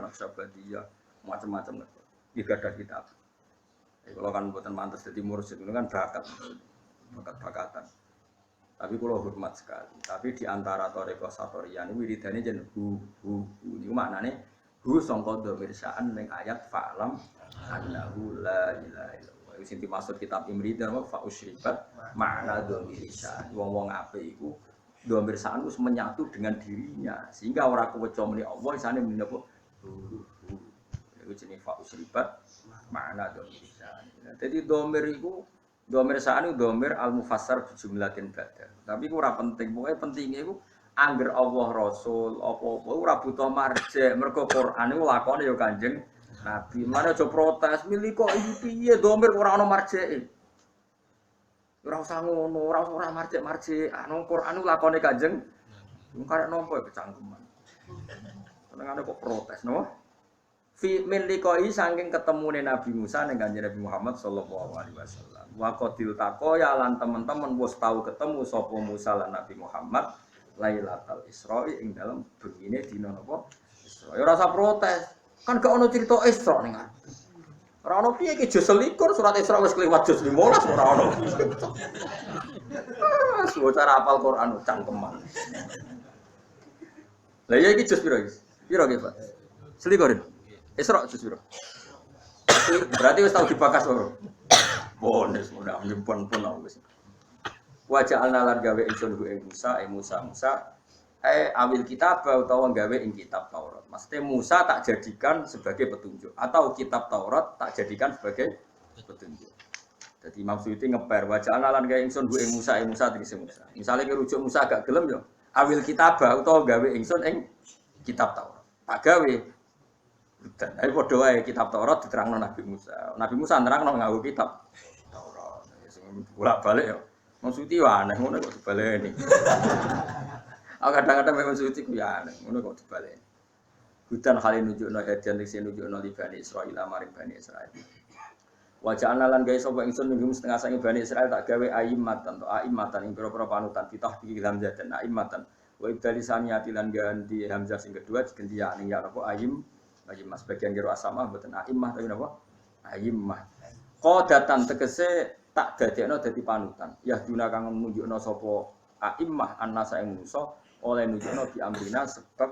Naqsyabandiyah, macam-macam ngertos. Iki gadah kitab. Kulo kan mboten mantes dadi mursyid, itu kan bakat-bakatan. Tapi kalau hormat sekali. Tapi di antara Thariqah Satoriyah ini wiridane jen hu. Niku maknane hu sangka dhamir sa'an ning ayat fa'lam annahu la ilaha illallah. Iku sing dimaksud kitab Imrid napa fa usribat makna dhamir sa'an. Wong-wong apik iku dhamir sa'an wis menyatu dengan dirinya sehingga ora keweca muni Allah isane muni napa hu. Iku jenenge fa usribat makna dhamir sa'an. Dadi dhamir iku domir sa'an itu domir al-mufassar bijumlatin badal. Tapi itu ora penting. Pokoknya pentingnya itu angger Allah Rasul, apa-apa ora butuh marjek. Mergo Quran itu lakone ya Kanjeng Nabi. Mana aja protes, milih kok iki piye domir ora ana marjeke. Ora usah ngono, ora marjek. Anu Quran itu lakone Kanjeng. Wong karek nampa ya kecangkeman. Senengane kok protes, napa? Fi min liqai saking ketemune Nabi Musa ning Kanjeng Nabi Muhammad sallallahu alaihi wasallam. Wa qadil taqoya lan teman-teman wis tau ketemu sapa Musa lan Nabi Muhammad Lailatul Isra ing dalem begine dina napa Isra. Ya ora usah protes. Kan gak ono cerita Isra ning ati. Ora ono piye iki juz 21 surat Isra wis kliwat juz 15 ora ono. Suwe cara hafal Quran cangkeman. Lah ya iki juz piro iki? Piro iki, Pak? Selikorin. Isra juz piro? Berarti wis tau dibakas lho. Bonus mudah nyimpen pun wis. Wajah lan gawe ingsun ku Musa awil kitab utawa gawe ing kitab Taurat. Maksudnya Musa tak jadikan sebagai petunjuk atau kitab Taurat tak jadikan sebagai petunjuk. Jadi Imam Suyuti ngeper wajah lan gawe ingsun bu ing Musa tegese Musa. Misale ki rujuk Musa gak gelem yo awil kitabah utawa gawe ingsun ing kitab Taurat. Tak gawe. Dan ayo padha wae kitab Taurat diterangno Nabi Musa. Nabi Musa nerangno nganggo kitab Taurat. Sing bolak-balik yo. Imam Suyuti yo aneh ngono kok dibaleni. Aku kadang-kadang memang Suyuti ku ya aneh ngono kok dibaleni. Hudan kali nunjukno hadian sing nunjukno li Bani Israil maring Bani Israil. Wajah analan gawe sapa ingsun minhum setengah sange Bani Israil tak gawe a'immatan to a'immatan ing pira-pira panutan pitah iki hamzah dan a'immatan wa ibdali saniyati lan ganti hamzah sing kedua diganti ya ning ya apa a'immah sebagian kira asama mboten a'immah tapi napa a'immah qadatan tegese tak dadekno dadi panutan ya duna kang nunjukno sapa a'immah annasa ing manusa oleh nunjukno diamrina sebab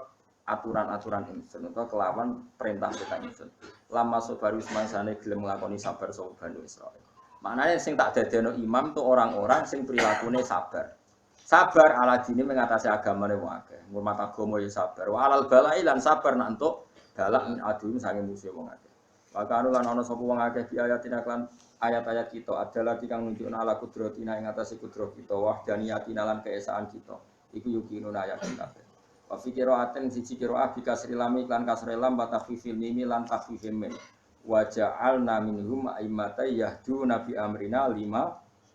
aturan-aturan ingsun utawa kelawan perintah kita ingsun. Lama sobaru semangsane gelem nglakoni sabar sapa Bani Israil. Maknane sing tak dadekno imam tuh orang-orang sing prilakune sabar. Sabar ala dini mengatasi agamane wong akeh. Ngurmat agama ya sabar. Wa alal balai lan sabar nak entuk balak min adu saking musuh wong akeh. Maka anu lan ana sapa wong akeh di ayatina lan ayat-ayat kita adalah kang nunjukna ala kudratina ing atase kudrat kita wahdaniyatina lan keesaan kita. Iku yukinun ayat kita. Wa fi qira'atin siji qira'ah bi kasri lam lan kasri lam wa takhfifil mim lan takhfifil mim wa ja'alna minhum a'immatan yahduna bi amrina lima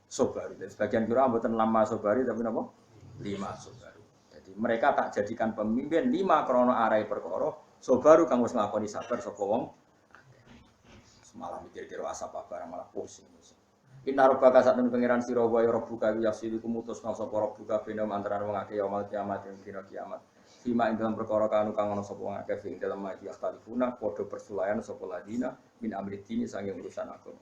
sobari. Dan sebagian qira'ah mboten lama sobari tapi napa? Lima sobari. Jadi mereka tak jadikan pemimpin lima krana arai perkara sobaru kang wis nglakoni sabar saka wong semalam mikir qira'ah sapa barang malah pusing. Inna rabbaka satun pangeran sira wa ya rabbuka yasilu kumutus sapa rabbuka bena antarané wong akeh yaumul kiamat ing dina kiamat. Fima ing dalam perkara kanu kang ana sapa wong akeh ing dalam mati aktalifuna padha persulayan sapa ladina min amri dini sanging urusan agama.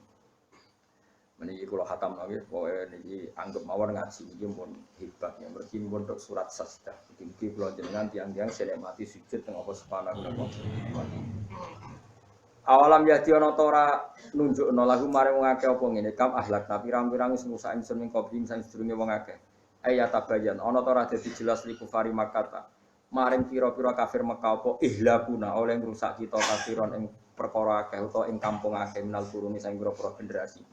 Meniki kula khatam nggih pokoke niki anggap mawon ngaji niki pun hebat ya mergi pun tok surat sajdah. Iki kula jenengan tiang-tiang sing mati sujud teng apa subhanahu wa ta'ala. Awalam yadi ana ta ora nunjukno lagu maring wong akeh apa ngene kam ahlak tapi pirang-pirang wis musa ingsun ing kobling sang sedurunge wong akeh. Ayat tabayan ana ta ora dadi jelas liku fari makata. Maring pira-pira kafir Mekah apa ihlakuna oleh ngrusak kita kafiron ing perkara akeh utawa ing kampung akeh minal kuruni sang pira-pira generasi.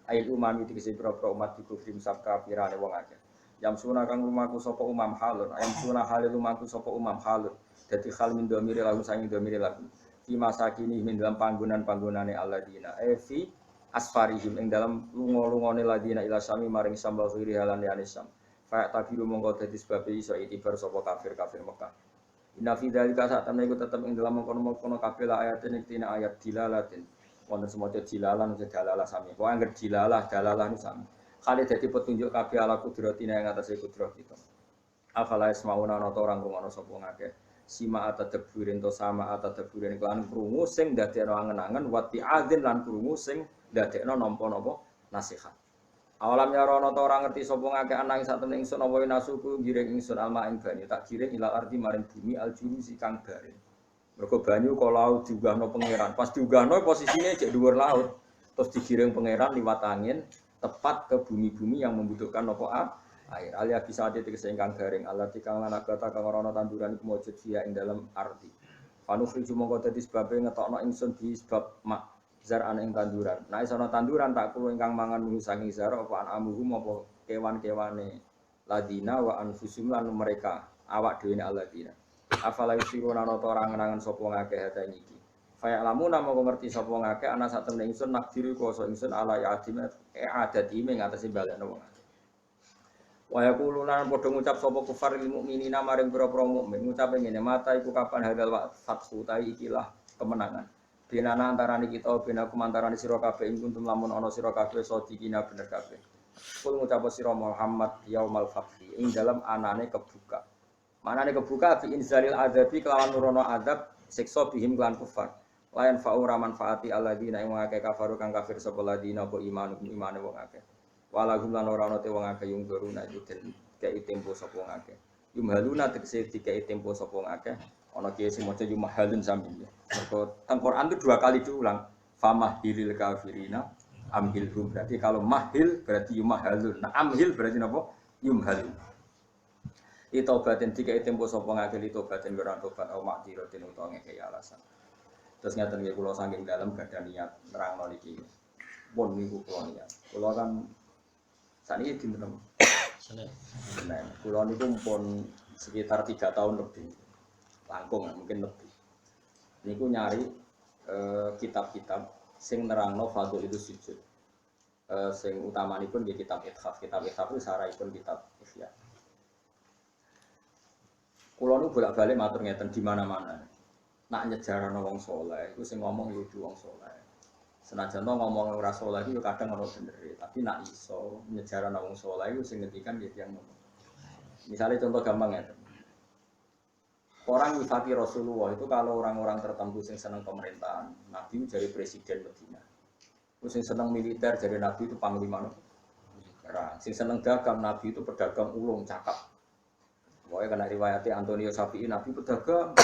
Ayat umami dikisi pira-pira umat dikufrim sak kafirane wong akeh. Yam sunah kang lumaku sapa umam halun, ayam sunah halil lumaku sapa umam halun. Dadi hal min domire lagu sang domire lagu. Fi masakini min dalam panggonan-panggonane alladzina fi asfarihim ing dalam lunga-lungane ladina ila sami maring sambal khiri halan yanisam. Fa tabiru mongko dadi sebab iso itibar sapa kafir-kafir Mekah. Inna fi dzalika sak temne iku tetep ing dalam mengkono-mengkono kabeh ayatin ing ayat dilalatin. Wonten semoga dilalan dalalah sami. Kok angger dalalah nu sami. Kali dadi petunjuk kabeh ala kudratina ing atase kudrat kita. Afala ismauna ana orang rungono sapa ngakeh. Sima atadaburin to sama atadaburin kelan krungu sing dadekno angen-angen wati adzin lan krungu sing dadekno nampa-nampa nasihat. Awalam ya rono ta ora ngerti sapa ngakeh ana ing satemene ingsun apa nasuku giring ingsun alma ing banyu tak giring ila ardi maring bumi aljurusi kang garing. Mergo banyu kok laut diunggahno pangeran. Pas diunggahno posisine cek dhuwur laut. Terus digiring pangeran liwat angin tepat ke bumi-bumi yang membutuhkan apa air. Alia bisa ade tegese ingkang garing Allah tikang lan agata kang ora ana tanduran iku mujud via ing dalam ardi. Panukhriju mongko dadi sebabe ngetokno ingsun di sebab mak zar ana ing tanduran. Nek ana tanduran tak kulo ingkang mangan mung saking zar apa amuhum apa kewan-kewane ladina wa anfusum lan mereka awak dhewe alladina. Afala yusiruna ana ta ora ngenangan sapa ngakeh hata iki. Fa ya'lamu namo ngerti sapa ngakeh ana sak temne ingsun nakdiru kuasa ingsun ala yadim adati ing atase balekno wong. Wa yaquluna padha ngucap sapa kufar lil mukminina maring pira-pira mukmin ngucap ngene mata iku kapan hadal fathu ta ikilah kemenangan. Dinana antarane kita binaku antarane sira kabeh ing kuntum lamun ana sira kabeh sadikina bener kabeh. Kul ngucap sira Muhammad yaumal fathi ing dalam anane kebuka. Manane kebuka fi inzalil adzabi kelawan nurono adab siksa bihim kelan kufar. Layan fa'ura manfaati alladzina ing akeh kafaru kang kafir sapa ladina apa imane wong akeh. Walahum lan ora ana te wong akeh yung guruna den kei tempo sapa wong akeh. Yumhaluna tegese dikei tempo sapa wong akeh. Ana kiye sing maca yumhalun sambil ya. Mergo teng Quran itu dua kali diulang. Famahilil kafirina amhilhum. Berarti kalau mahil berarti yumhalun. Nah amhil berarti napa? Yumhalun. Itobatin dikei tempo sapa ngakeh itobatin ora tobat au makdiratin utawa ngekei alasan. Terus ngaten nggih kula saking dalem gadah niat nerangno niki. pun niku kula niat. Kula kan sakniki dinten Senin. Kula niku pun sekitar 3 tahun lebih. Langkung mungkin lebih. Niku nyari kitab-kitab sing nerangno fadhil itu sujud. Sing utamanipun nggih kitab Ithaf. Kitab Ithaf itu sarahipun kitab Ihya. Kula niku bolak-balik matur ngeten di mana-mana. Nak nyejarano wong saleh iku sing ngomong yo wong saleh. Senajan to ngomong ora saleh iku kadang ora bener, tapi nak iso nyejarano wong saleh iku sing ngendikan nggih tiyang ngono. Misale contoh gampang ngeten. Orang nyifati Rasulullah itu kalau orang-orang tertentu yang senang pemerintahan, Nabi jadi presiden Medina. Terus yang senang militer jadi Nabi itu panglima perang. Yang senang dagang Nabi itu pedagang ulung cakap. Pokoknya kena riwayatnya Antonio Sapi'i Nabi pedagang.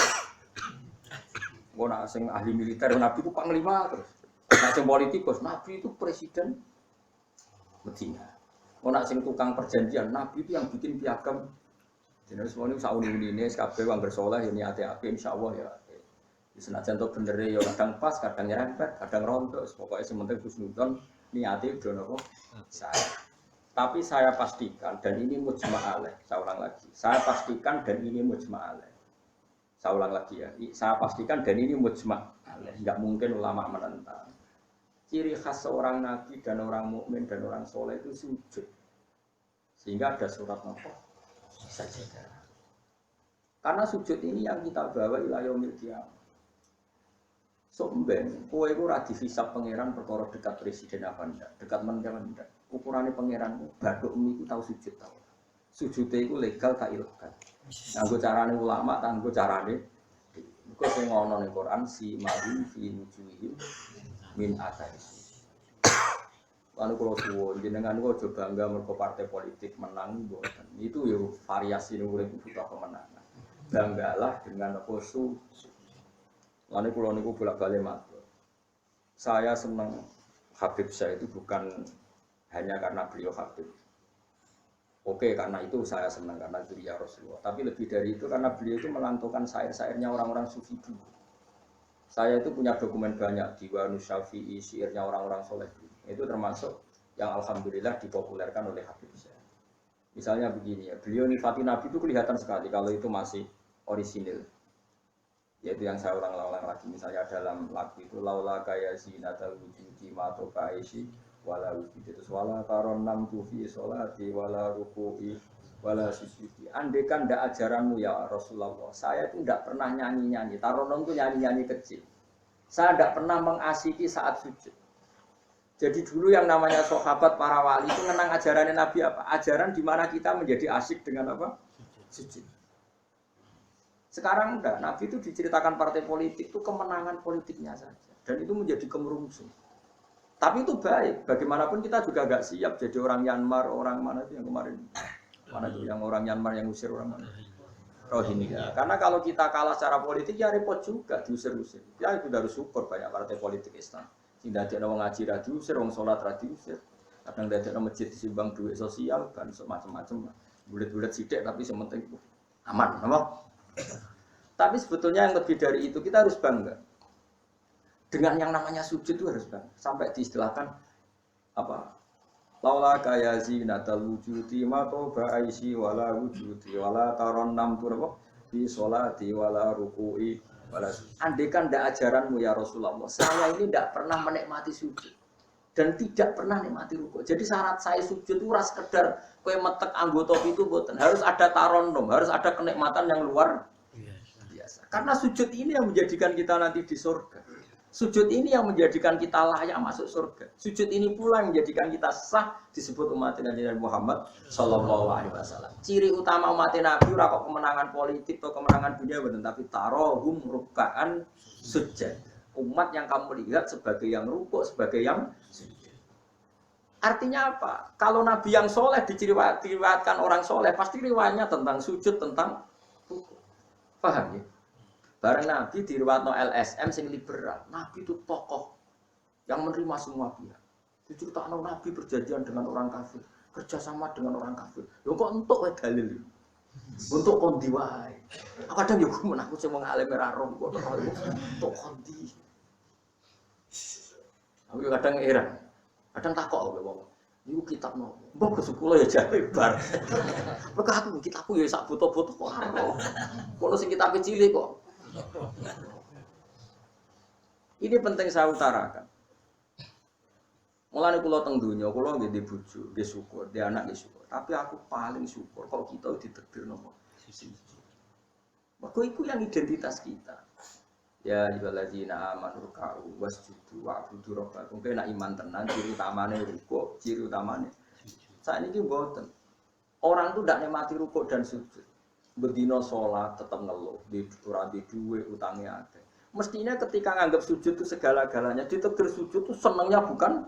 Mau nak sing ahli militer Nabi itu panglima terus. Nak sing politikus Nabi itu presiden Medina. Mau nak sing tukang perjanjian Nabi itu yang bikin piagam. Jadi semua ini sauni ini kabeh wong bersoleh ya niate apik insyaallah ya. Senajan to bener ya kadang pas, kadang nyerempet, kadang rontok, pokoknya sementing husnudon niate udah napa saya. Tapi saya pastikan dan ini mujma' alaih, saya ulang lagi. Saya pastikan dan ini mujma' alaih. Saya ulang lagi ya. Saya pastikan dan ini mujma' alaih. Enggak mungkin ulama menentang. Ciri khas seorang nabi dan orang mukmin dan orang soleh itu sujud. Sehingga ada surat apa? Sajadah. Karena sujud ini yang kita bawa ila yaumil qiyamah. Somben, kowe iku ora dihisab pangeran perkara dekat presiden apa ndak, dekat menteri apa ndak. Ukurane pangeranmu bathukmu iku tau sujud tau. Sujude iku legal ta ilegal. Nganggo carane ulama, nganggo carane iku sing ana ning Quran si ma'in fi wujuhihim min athari. Lalu kalau suwon jenengan kok aja bangga mergo partai politik menang mboten. Itu yo variasi urip butuh kemenangan. Banggalah dengan apa lalu kalau niku bolak-balik matur. Saya senang Habib saya itu bukan hanya karena beliau Habib. Oke, karena itu saya senang karena beliau Rasulullah. Tapi lebih dari itu karena beliau itu melantungkan syair-syairnya orang-orang sufi dulu. Saya itu punya dokumen banyak Diwan Syafi'i, syairnya orang-orang soleh dulu. Itu termasuk yang alhamdulillah dipopulerkan oleh Habib saya. Misalnya begini ya, beliau nifati Nabi itu kelihatan sekali kalau itu masih orisinil. Yaitu yang saya ulang-ulang lagi, misalnya dalam lagu itu laula kaya zinatal wujudi mato kaisi wala wujudi itu wala taron nam tufi sholati wala ruku'i wala sujudi. Andekan ndak ajaranmu ya Rasulullah, saya itu ndak pernah nyanyi-nyanyi. Taronon itu nyanyi-nyanyi kecil. Saya ndak pernah mengasiki saat sujud. Jadi dulu yang namanya sahabat para wali itu mengenang ajarannya Nabi apa? Ajaran di mana kita menjadi asyik dengan apa? Sujud. Sekarang enggak, Nabi itu diceritakan partai politik itu kemenangan politiknya saja. Dan itu menjadi kemerungsung. Tapi itu baik, bagaimanapun kita juga agak siap jadi orang Myanmar, orang mana itu yang kemarin. Mana itu yang orang Myanmar yang usir orang mana? Rohingya. Karena kalau kita kalah secara politik ya repot juga diusir-usir. Ya itu harus syukur banyak partai politik Islam. Tidak ada orang ngaji diusir, orang sholat diusir. Kadang ada masjid disumbang duit sosial, kan macam-macam. Bulet-bulet sidik tapi sementing aman, apa? Tapi sebetulnya yang lebih dari itu kita harus bangga dengan yang namanya sujud itu harus bangga sampai diistilahkan apa laula kaya zinatal wujudi ma ba'isi wala wujudi wala taron nam turbo di sholati wala ruku'i wala andekan ndak ajaranmu ya Rasulullah saya ini ndak pernah menikmati sujud dan tidak pernah nikmati ruku. Jadi syarat saya sujud itu ora sekedar kowe metek anggota itu mboten, harus ada taronnum, harus ada kenikmatan yang luar biasa. Karena sujud ini yang menjadikan kita nanti di surga. Sujud ini yang menjadikan kita layak masuk surga. Sujud ini pula yang menjadikan kita sah disebut umat Nabi Muhammad sallallahu alaihi wasallam. Ciri utama umat Nabi ora kok kemenangan politik atau kemenangan dunia mboten, tapi tarohum ruk'an sujud. Umat yang kamu lihat sebagai yang rukuk, sebagai yang sujud. Artinya apa? Kalau Nabi yang soleh diriwayatkan orang soleh, pasti riwayatnya tentang sujud, tentang rukuk. Paham ya? Bareng Nabi diriwayatno LSM sing liberal. Nabi itu tokoh yang menerima semua pihak. Diceritakan Nabi berjanjian dengan orang kafir, kerjasama dengan orang kafir. Lho kok entuk wae dalil. Untuk kondi wae. Kadang yo gumun aku sing wong alim ora rom kok untuk kondi. Aku kadang heran. Kadang takok oleh wong. Iku kitab nopo? Mbok kesukulo ya jare bar. Mergo aku kitabku ya sak foto-foto kok ora. Kono sing kitabe cilik kok. Ini penting saya utarakan. Mulane kula teng donya, kula nggih di bojo, nggih syukur, di anak nggih syukur. Tapi aku paling syukur kok kita ditakdir nopo. Mergo iku yang identitas kita. Ya ayyuhalladzina amanu ruk'u wasjudu wa'budu rabbakum. Kena iman tenan ciri utamane rukuk, ciri utamane. Saiki mboten. Orang tuh ndak nikmati rukuk dan sujud. Bedino salat tetep ngeluh, di ora di duwe utange akeh. Mestinya ketika nganggap sujud itu segala-galanya, ditakdir sujud itu senengnya bukan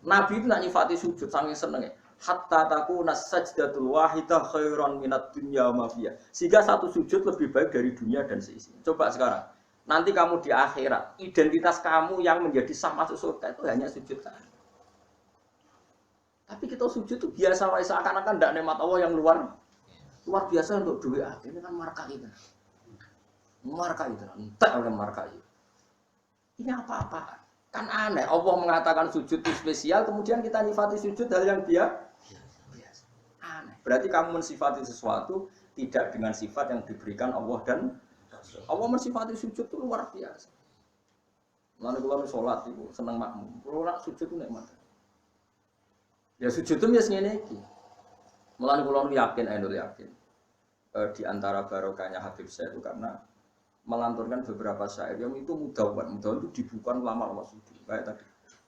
Nabi itu nak nyifati sujud saking senenge. Hatta takuna sajdatul wahidah khairan minad dunya wa ma fiha. Sehingga satu sujud lebih baik dari dunia dan seisinya. Coba sekarang. Nanti kamu di akhirat, identitas kamu yang menjadi sah masuk surga itu hanya sujud saja. Tapi kita sujud itu biasa wae seakan-akan ndak nikmat Allah yang luar biasa untuk duit. Ini kan marka kita. Marka itu, entek oleh marka itu. Ini apa-apa? Kan aneh. Allah mengatakan sujud itu spesial, kemudian kita nyifati sujud hal yang biasa. Aneh. Berarti kamu mensifati sesuatu tidak dengan sifat yang diberikan Allah dan Allah mensifati sujud itu luar biasa. Lalu kalau sholat itu senang makmum, kalau sujud itu nikmat. Ya sujud itu biasanya ini. Mulai kalau yakin, yakin di antara barokahnya Habib saya itu karena melanturkan beberapa syair yang itu mudah itu dibuka lama-lama sujud. Kayak tadi.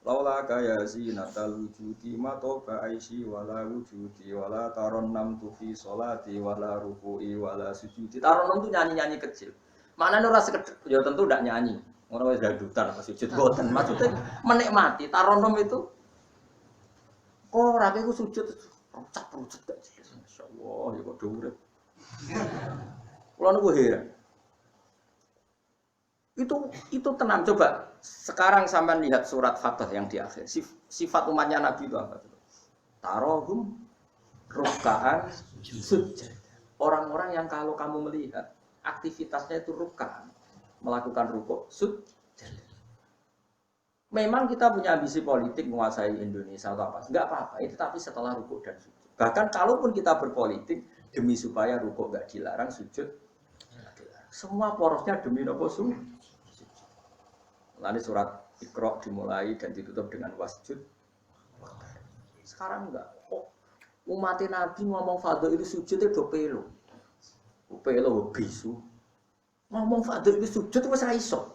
Laula kaya zinatal wujudi ma toba aisy wala wujudi wala taronnam tu fi sholati wala ruku'i wala sujudi. Taronnam itu nyanyi-nyanyi kecil. Maknane ora sekedhik ya tentu ndak nyanyi. Ora wis dangdutan apa sujud boten. Maksudnya menikmati taronnam itu ora iku sujud rucat-rucat gak jelas. Masyaallah ya kok urip. Kulo niku heran. Itu tenang coba. Sekarang sampean lihat surat Fatah yang di akhir. Sifat umatnya Nabi itu apa? Tarohum ruk'an sujud. Orang-orang yang kalau kamu melihat aktivitasnya itu ruk'an, melakukan rukuk sujud. Memang kita punya ambisi politik menguasai Indonesia atau apa? Enggak apa-apa. Itu tapi setelah rukuk dan sujud. Bahkan kalaupun kita berpolitik demi supaya rukuk enggak dilarang, sujud semua porosnya demi nopo sujud. Lalu surat Iqra dimulai dan ditutup dengan wasjud. Sekarang enggak. Oh, umat Nabi ngomong fardhu itu sujud itu pelo. Pelo bisu. Ngomong fardhu itu sujud itu ora iso.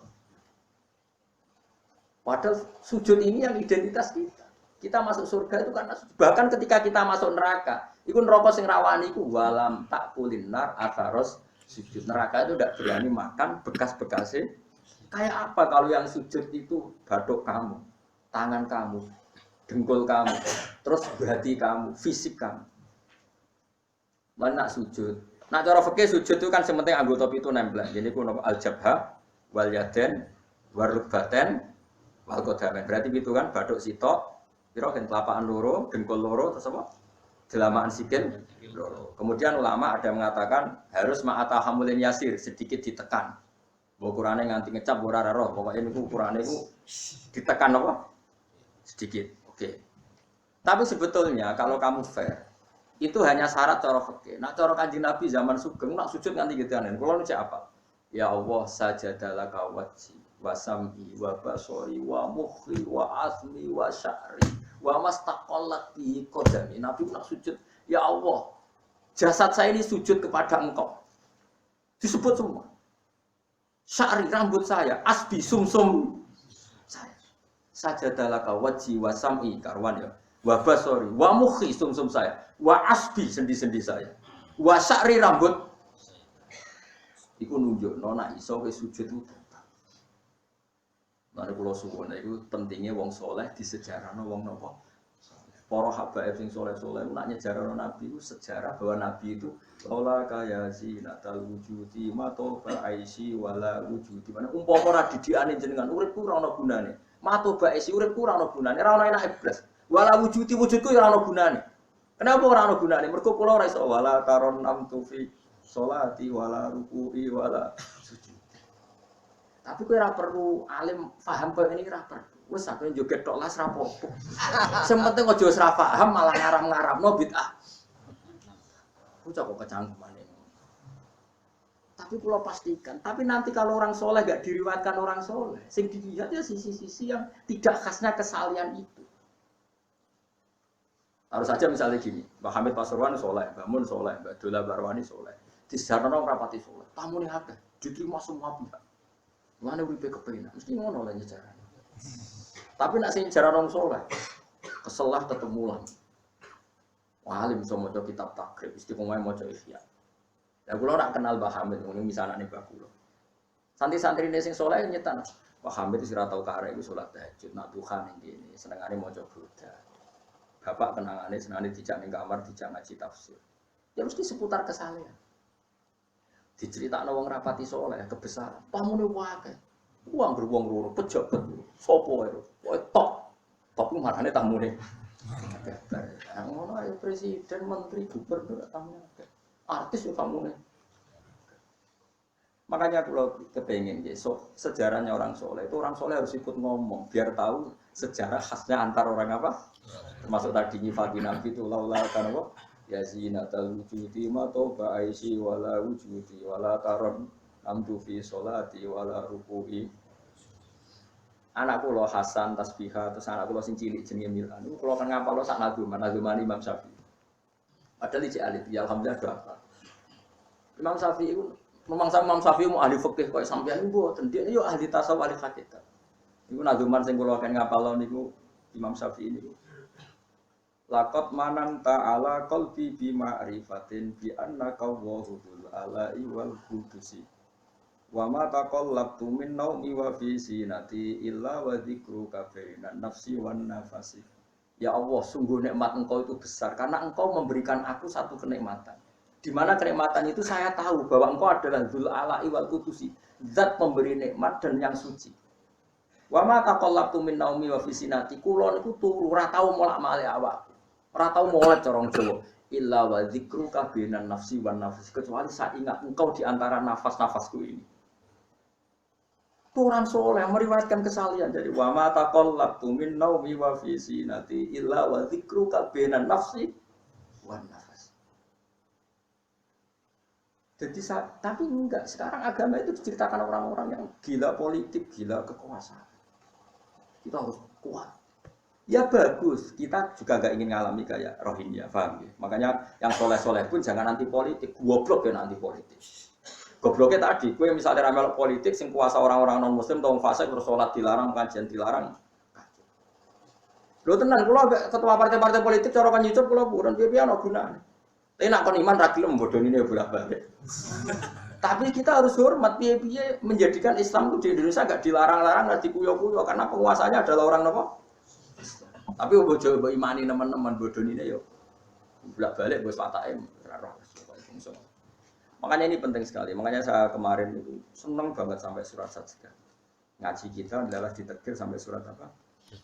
Padahal sujud ini yang identitas kita. Kita masuk surga itu karena sujud. Bahkan ketika kita masuk neraka, iku neraka sing rawani iku walam takulin nar atharos sujud. Neraka itu tidak berani makan bekas-bekasnya. Kayak apa kalau yang sujud itu batuk kamu, tangan kamu, dengkul kamu, terus hati kamu, fisik kamu. Mana sujud? Nah cara fikih sujud itu kan sementing anggota itu nempel. Jadi kuno al-jabha, wal yaden, warukbaten, wal qadamen. Berarti itu kan batuk sitok, piro kan telapaan loro, dengkul loro, terus apa? Jelamaan sikil loro. Kemudian ulama ada mengatakan harus ma'ata hamulin yasir, sedikit ditekan. Ukurannya nganti ngecap ora roh, pokoknya niku ukurannya itu ditekan apa? Sedikit. Oke. Tapi sebetulnya kalau kamu fair, itu hanya syarat cara fikih. Nah, cara Kanjeng Nabi zaman Sugeng nak sujud nganti gituan. Kulo niku apa? Ya Allah sajadalaka wajhi wa sam'i wa basori wa mukhi wa asmi wa sya'ri wa mastaqallat bi qadami. Nabi nak sujud, ya Allah, jasad saya ini sujud kepada Engkau. Disebut semua. Sya'ri rambut saya, asbi sumsum saya. Sajadalaka wajhi wa sam'i karwan ya. Wa basori wa mukhi sumsum saya. Wa asbi sendi-sendi saya. Wa sya'ri rambut. Iku nunjukno nek iso wis sujud itu. Mane kula suwun iku pentingnya wong saleh disejarahno wong napa? Para habaib sing saleh-saleh nak nyejarahno Nabi itu sejarah bahwa Nabi itu laula kaya zinatal wujudi matoba aisy wala wujudi. Mane umpama ora didikane jenengan uripku ora ana gunane. Matoba aisy uripku ora ana gunane, ora ana enak blas. Wala wujudi wujudku ora ana gunane. Kenapa ora ana gunane? Mergo kula ora iso wala taron am tufi sholati wala ruku'i wala sujud. Tapi kowe ora perlu alim paham kok ini ora perlu. Wes sampe joget tok las rapopo. Sing penting aja wis ra paham malah ngaram-ngaramno bid'ah. Ku kok kecangkeman ini. Tapi kalau pastikan, tapi nanti kalau orang soleh gak diriwayatkan orang soleh, sing dilihat ya sisi-sisi yang tidak khasnya kesalian itu. Harus saja misalnya gini, Mbak Hamid Pasuruan soleh, Mbak Mun soleh, Mbak Dola Barwani soleh, di sejarah orang rapati soleh, tamu nih apa? Diterima semua pihak. Mana uripe kepenak, mesti ngono lah nyejarah. Tapi nak sing sejarah orang soleh, keselah tetep mulang. Walim bisa maca kitab takrib, istiqomah maca ihya. Ya kula ora kenal Mbah Hamid, ngono misalane Mbah kula. Santri-santrine sing saleh nyetan, Mbah Hamid wis ora tau karek iku salat tahajud, nak duha ning kene, senengane maca Buddha. Bapak kenangane senengane dijak ning kamar, dijak ngaji tafsir. Ya mesti seputar kesalehan. Diceritakno wong rapati saleh kebesaran, pamune wae. Wong beruang loro pejabat, sapa wae. Wae top. Top ku marane tamune. Ngono ae presiden, menteri, gubernur tamunya. Artis ya kamu nih. Makanya kalau kepengen besok sejarahnya orang soleh itu orang soleh harus ikut ngomong biar tahu sejarah khasnya antar orang apa. Termasuk tadi nyifati Nabi itu laula kan apa? Ya zinatal wujudi ma toba aisi wala wujudi wala taron amdu fi sholati wala ruku'i. Anak kula Hasan tasbihah terus anak kula sing cilik jenenge Milan. Niku kula kan ngapal sak nadzuman Imam Syafi'i. Padahal iki alit ya alhamdulillah doa. Imam Syafi'i itu, memang Imam Syafi'i mau ahli fikih kok sampeyan niku mboten. Dia yo ahli tasawuf ahli hakikat. Niku nadzuman sing kula kan ngapal niku Imam Syafi'i niku. Laqad manan ta'ala qalbi bi ma'rifatin bi annaka Allahul ala'i wal qudusi. Wa ma taqallabtu min naumi wa fi sinati illa wa dzikruka bainan nafsi wan nafasi. Ya Allah, sungguh nikmat Engkau itu besar karena Engkau memberikan aku satu kenikmatan. Di mana kenikmatan itu saya tahu bahwa Engkau adalah Dzul Ala'i wal Qudusi, zat pemberi nikmat dan yang suci. Wa ma taqallabtu min naumi wa fi sinati, kula niku turu ora tau molak-malik awak. Ora tau molek corong Jawa. Illa wa dzikruka bainan nafsi wan nafas, kecuali saya ingat Engkau di antara nafas-nafasku ini. Itu orang soleh yang meriwayatkan kesalian dari wa ma taqallabtu min naumi wa fi sinati illa wa dzikruka bainan nafsi wan nafas. Jadi tapi enggak, sekarang agama itu diceritakan orang-orang yang gila politik, gila kekuasaan. Kita harus kuat. Ya bagus, kita juga enggak ingin ngalami kayak Rohingya, paham ya? Makanya yang soleh-soleh pun jangan anti politik, goblok ya anti politik. Gobloknya tadi, gue misalnya ramelok politik, sing kuasa orang-orang non muslim, tong fasik, terus sholat dilarang, pengajian dilarang. Lo tenang, kalau ketua partai-partai politik, corokan YouTube, kalau bukan dia no gunanya. Tapi nak kon iman ragil membodoh ini bolak-balik. Tapi kita harus hormat, piye-piye menjadikan Islam itu di Indonesia gak dilarang-larang, gak dikuyo-kuyo, karena penguasanya adalah orang apa? Tapi bojo imani teman-teman bodoh ini yo, bolak-balik bos pataim, makanya ini penting sekali. Makanya saya kemarin itu senang banget sampai surat Sajdah. Ngaji kita adalah ditetir sampai surat apa?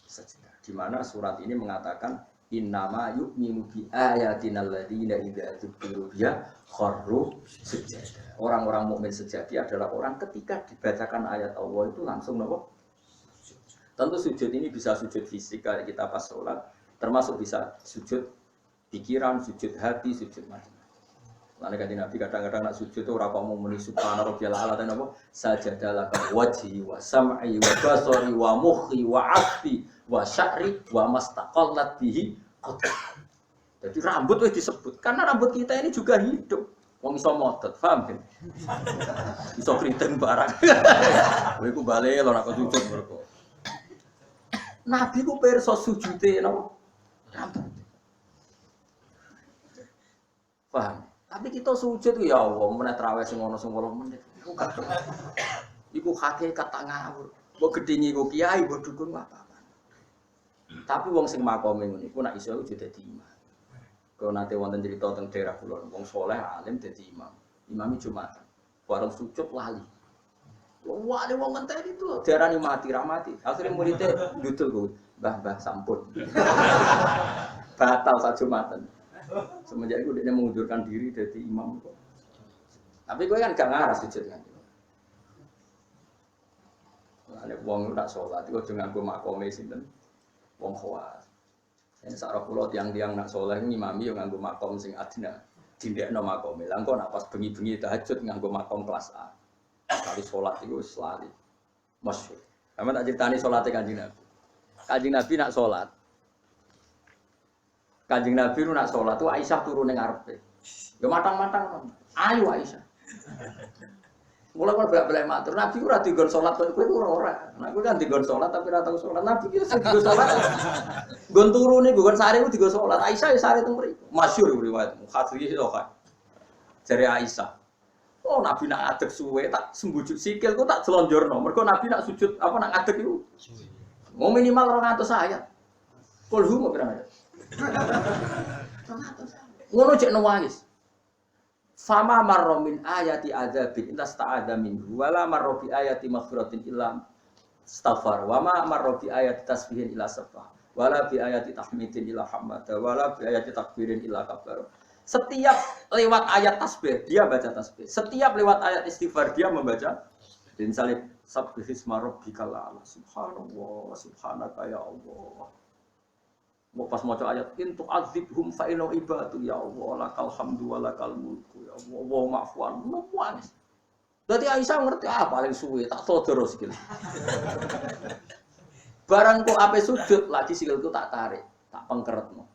Sajdah. Di mana surat ini mengatakan innama yu'minu bi ayatinal ladzina idza dzukiru biha kharru sujada. Orang-orang mukmin sejati adalah orang ketika dibacakan ayat Allah itu langsung nopo? Tentu sujud ini bisa sujud fisik kayak kita pas sholat, termasuk bisa sujud pikiran, sujud hati, sujud macam-macam. Lalu kata Nabi kadang-kadang nak sujud itu orang mau muni subhana rabbiyal a'la dan apa? Sajadalah wajhi wa sam'i wa basari wa mukhi wa 'asbi wa sya'ri wa mastaqallat bihi qad. Jadi rambut wis disebut karena rambut kita ini juga hidup. Wong iso modot, paham kan? Iso kriting barang. Kowe iku bali lho nek sujud mergo. Nabi ku pirsa sujude napa? Rambut. Paham? Tapi kita sujud ya Allah, meneh traweh sing ono 10 menit. Iku hakikat tak ngawur. Mbok gedhingi ku kiai, mbok dukun apa-apa. Tapi wong sing makome ngene iku nek iso sujud dadi imam. Kalau nanti wonten cerita teng daerah kula, wong saleh alim dadi imam. Imami Jumatan. Bareng sujud lali. Wah, ada wong ngenteni itu diarani mati ra mati. Akhire muridé ndudul ku, "Mbah, sampun." Batal sak Jumatan. Semenjak itu dia mengundurkan diri dari imam. Tapi gue kan gak ngarah sujud kan. Ane wong nak salat iku aja nganggo makome sinten? Wong khawas. Yen sak kula tiang-tiang nak saleh ngimami yo nganggo makom sing adina. Dindekno makome. Lah engko nak pas bengi-bengi tahajud nganggo makom kelas A. Kali salat iku wis lali. Masyhur. Sama tak critani salate Kanjeng Nabi. Kanjeng Nabi nak salat. Kanjeng Nabi nak salat tuh Aisyah turu ning ngarepe. Yo matang-matang. Ayo Aisyah. Mulai kalau bolak-balik matur, Nabi ora digon salat kowe ora. Nah kowe kan digon salat tapi ora tau salat. Nabi ki sing digon salat. Gon turu niku gon sare ku digon salat. Aisyah ya sare teng mriku. Masyhur riwayat Mukhadri itu kan. Jare Aisyah. Oh Nabi nak adeg suwe tak sembujut sikilku tak jelonjorno. Mergo Nabi nak sujud apa nak adeg iku. Mau minimal 200 ayat. Kulhu mau pirang ayat. 200. Ngono cek nangis. Fama marra min ayati adzabin illa sta'adza minhu wala marra bi ayati maghfiratin illa istaghfar wa ma marra bi ayati tasbihin illa sabbah wala bi ayati tahmidin illa hamada wala bi ayati takbirin illa kabar. Setiap lewat ayat tasbih dia baca tasbih. Setiap lewat ayat istighfar dia membaca misalnya subhisma rabbikal a'la subhanallah subhanaka ya Allah. Mau pas maca ayat in tu'adzibhum fa inna ibadu ya Allah lakal hamdu wa lakal mulku ya Allah wa ma'fuan nangis. Berarti Aisyah ngerti paling suwe tak sodoro sikil. Barang kok ape sujud lagi sikilku tak tarik, tak pengkeretno.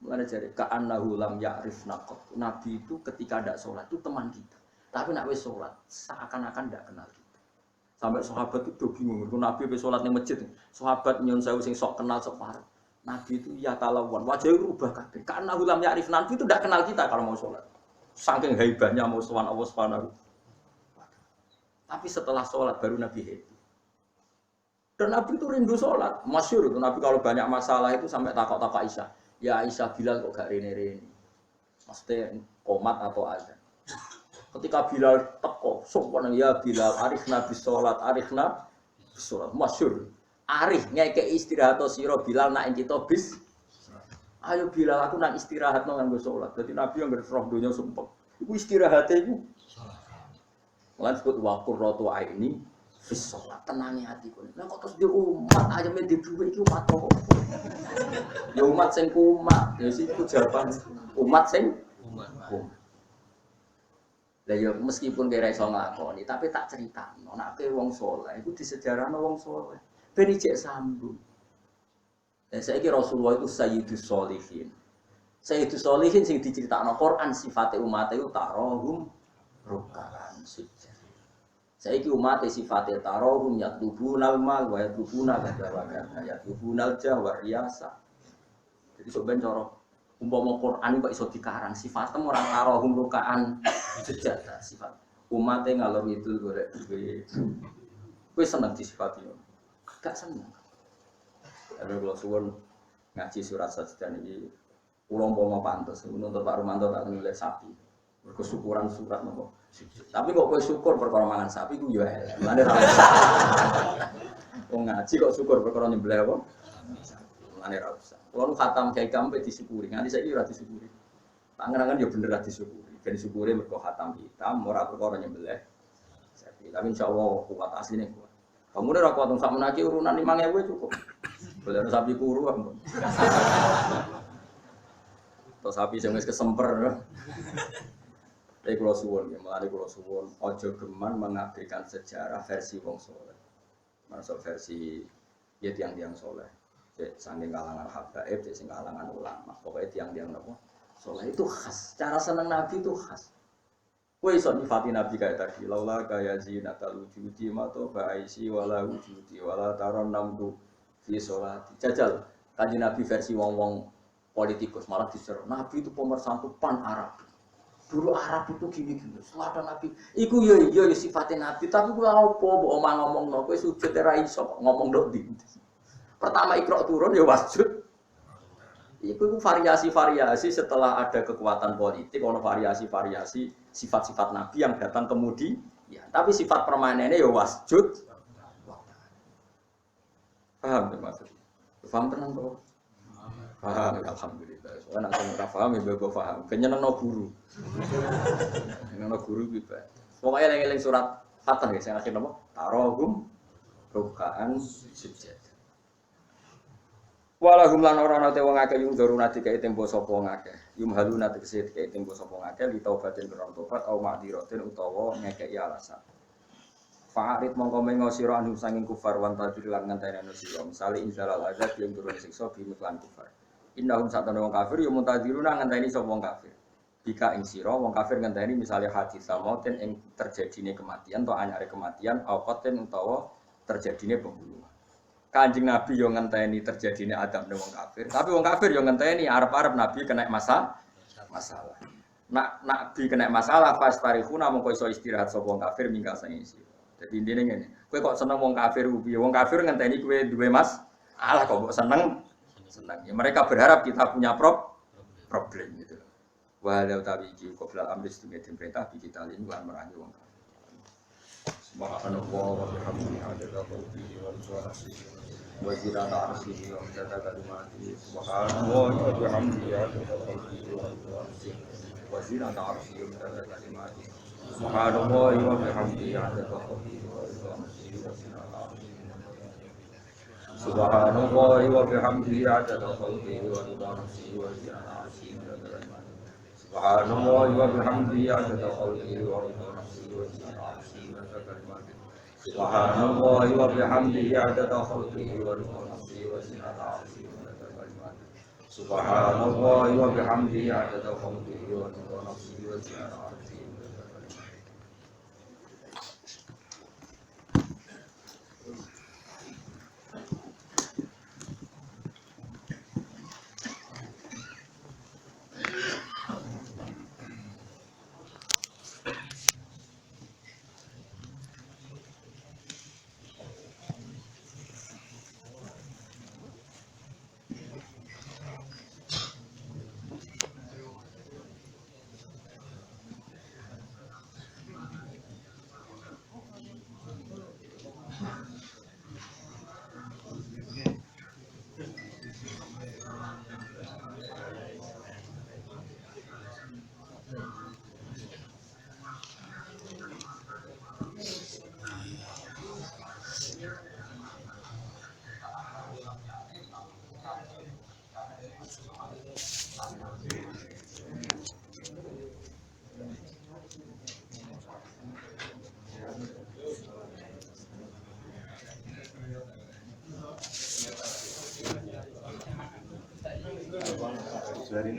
Mulane jare ka'annahu lam ya'rif naqat. Nabi itu ketika ndak salat itu teman kita. Tapi nek wis salat seakan-akan ndak kenal kita. Sampai sahabat itu bingung, itu Nabi be salat ning masjid. Sahabat nyun sewu sing sok kenal sok parah. Nabi itu ya talawan, wajahnya rubah kabeh. Karena ulam ya'rif Nabi itu tidak kenal kita kalau mau salat. Saking haibahnya mau sowan Allah Subhanahu. Tapi setelah salat baru Nabi happy. Dan Nabi itu rindu salat. Masyhur itu Nabi kalau banyak masalah itu sampai takok-takok Aisyah. Ya Aisyah Bilal kok gak rene-rene. Mesti qomat atau azan. Ketika Bilal teko, sopan ya Bilal, arifna bis sholat, arifna bis sholat, masyhur. Arif ngeke istirahat sira Bilal nak kita bis. Ayo Bilal aku nak istirahat nang nganggo sholat. Jadi Nabi yang roh donya sumpek. Iku istirahate iku sholat. Lan disebut wa qurratu aini bis sholat, tenangi hatiku. Lah kok terus di umat aja men di dhuwit iki umat apa? Ya umat sing kumat, ya siku jawaban umat sing umat. Lah ya meskipun kira iso nglakoni, tapi tak critakno nek wong saleh iku disejarahno wong saleh. Ben ijek sambung. Dan saiki Rasulullah itu sayyidus sholihin. Sayyidus sholihin sing diceritakno Quran sifate umat itu tarahum rukaan sujud. Saiki umat sifate tarahum yatlubunal mal wa yatlubuna kadza wa kadza yatlubunal jah wa riyasa. Jadi sampeyan cara umpama Quran kok iso dikarang sifatem ora tarahum rukaan sujud sifat. Umate ngalor itu golek duwe. Kowe seneng disifati yo. Gak seneng. Ada kalau suwon ngaji surat sajadah ini, pulang bawa pantas, untuk Pak Romanto tak nulis sapi, berkesyukuran surat nopo. Tapi kok kue syukur perkara mangan sapi, gue ya, mana rasa. Kau ngaji kok syukur perkara nyembelih apa? Mana rasa. Kalau khatam kayak kamu disyukuri, nanti saya kira disyukuri. Tangan-tangan ya bener disyukuri, dan disyukuri berkah khatam hitam, murah perkara nyembelih. Tapi insya Allah kuat aslinya kuat. Kamu udah kuat untuk sama naki urunan 5.000 cukup. Boleh sapi kuru ampun. Atau sapi sing wis kesemper. Tapi kula suwun ya, mulane kula suwun aja geman mengabaikan sejarah versi wong saleh. Masuk versi ya tiang-tiang saleh. Cek saking kalangan habaib, cek sing kalangan ulama. Pokoke tiang-tiang napa? Saleh itu khas. Cara seneng Nabi itu khas. Kowe iso nyifati Nabi kaya tadi, laula kaya zinatal wujudi mato ba'isi wala wujudi wala taron namdu fi sholati. Jajal, kanjeng Nabi versi wong-wong politikus malah diseru. Nabi itu pemersatu pan Arab. Dulu Arab itu gini-gini. Setelah ada Nabi, iku ya sifatnya Nabi, tapi kowe apa mbok omah ngomongno, kowe sujud ora iso ngomong ndok ndi. Pertama Iqra turun ya wasjud. Itu variasi-variasi setelah ada kekuatan politik, ono variasi-variasi sifat-sifat Nabi yang datang kemudian. Ya, tapi sifat permanennya ya wasjud. Paham ya maksudnya? Paham tenang toh? Paham, alhamdulillah. Soalnya nak ora paham ya bae paham. Kenyenengno guru. Kenyenengno guru piye. Pokoknya eling-eling surat Fatah ya sing akhir napa? Tarahum rukaan sujud. Walahum lan ora ana te wong akeh yung doruna dikai tempo sapa wong akeh. Yum haluna tegese dikai tempo sapa wong akeh li taubatin kron tobat au ma'diratin utawa ngekeki alasan. Fa'arid mongko mengo sira anu sanging kufar wan tadir lan ngenteni anu sira. Misale inzalal azab yang turun siksa bimiklan kufar. Innahum satana wong kafir yo muntadiruna ngenteni sapa wong kafir. Bika ing sira wong kafir ngenteni misale hadis samoten ing terjadine kematian atau anyare kematian au qatin utawa terjadine pembunuhan. Kanjeng Nabi yang ngenteni terjadine adab wong kafir, tapi wong kafir yang ngenteni arep-arep Nabi kena masalah. Nak Nabi kena masalah pas tarihuna mongko iso istirahat sapa wong kafir mingga sang isi. Dadi intine ngene, kowe kok seneng wong kafir piye? Wong kafir ngenteni kowe duwe alah kok mbok seneng. Ya mereka berharap kita punya problem gitu. Walau tawi iki qabla amri sedene perintah bi kita lan merangi wong kafir. Subhanallah wa bihamdihi adada khalqihi wa rizqi wa zinata arsyihi wa midada kalimatihi subhanallah wa bihamdihi adada khalqihi wa rizqi wa zinata arsyihi wa midada kalimatihi subhanallah wa bihamdihi adada khalqihi wa rizqi wa zinata arsyihi subhanallah wa bihamdihi adada khalqihi wa rizqi wa zinata arsyihi subhanallah wa bihamdihi adada khalqihi wa rizqi wa zinata arsyihi Subhanallah wa bihamdihi adada khalqihi wa rizqi wa zinata arsyihi Subhanallah wa bihamdihi adada khalqihi wa rizqi wa zinata arsyihi Dari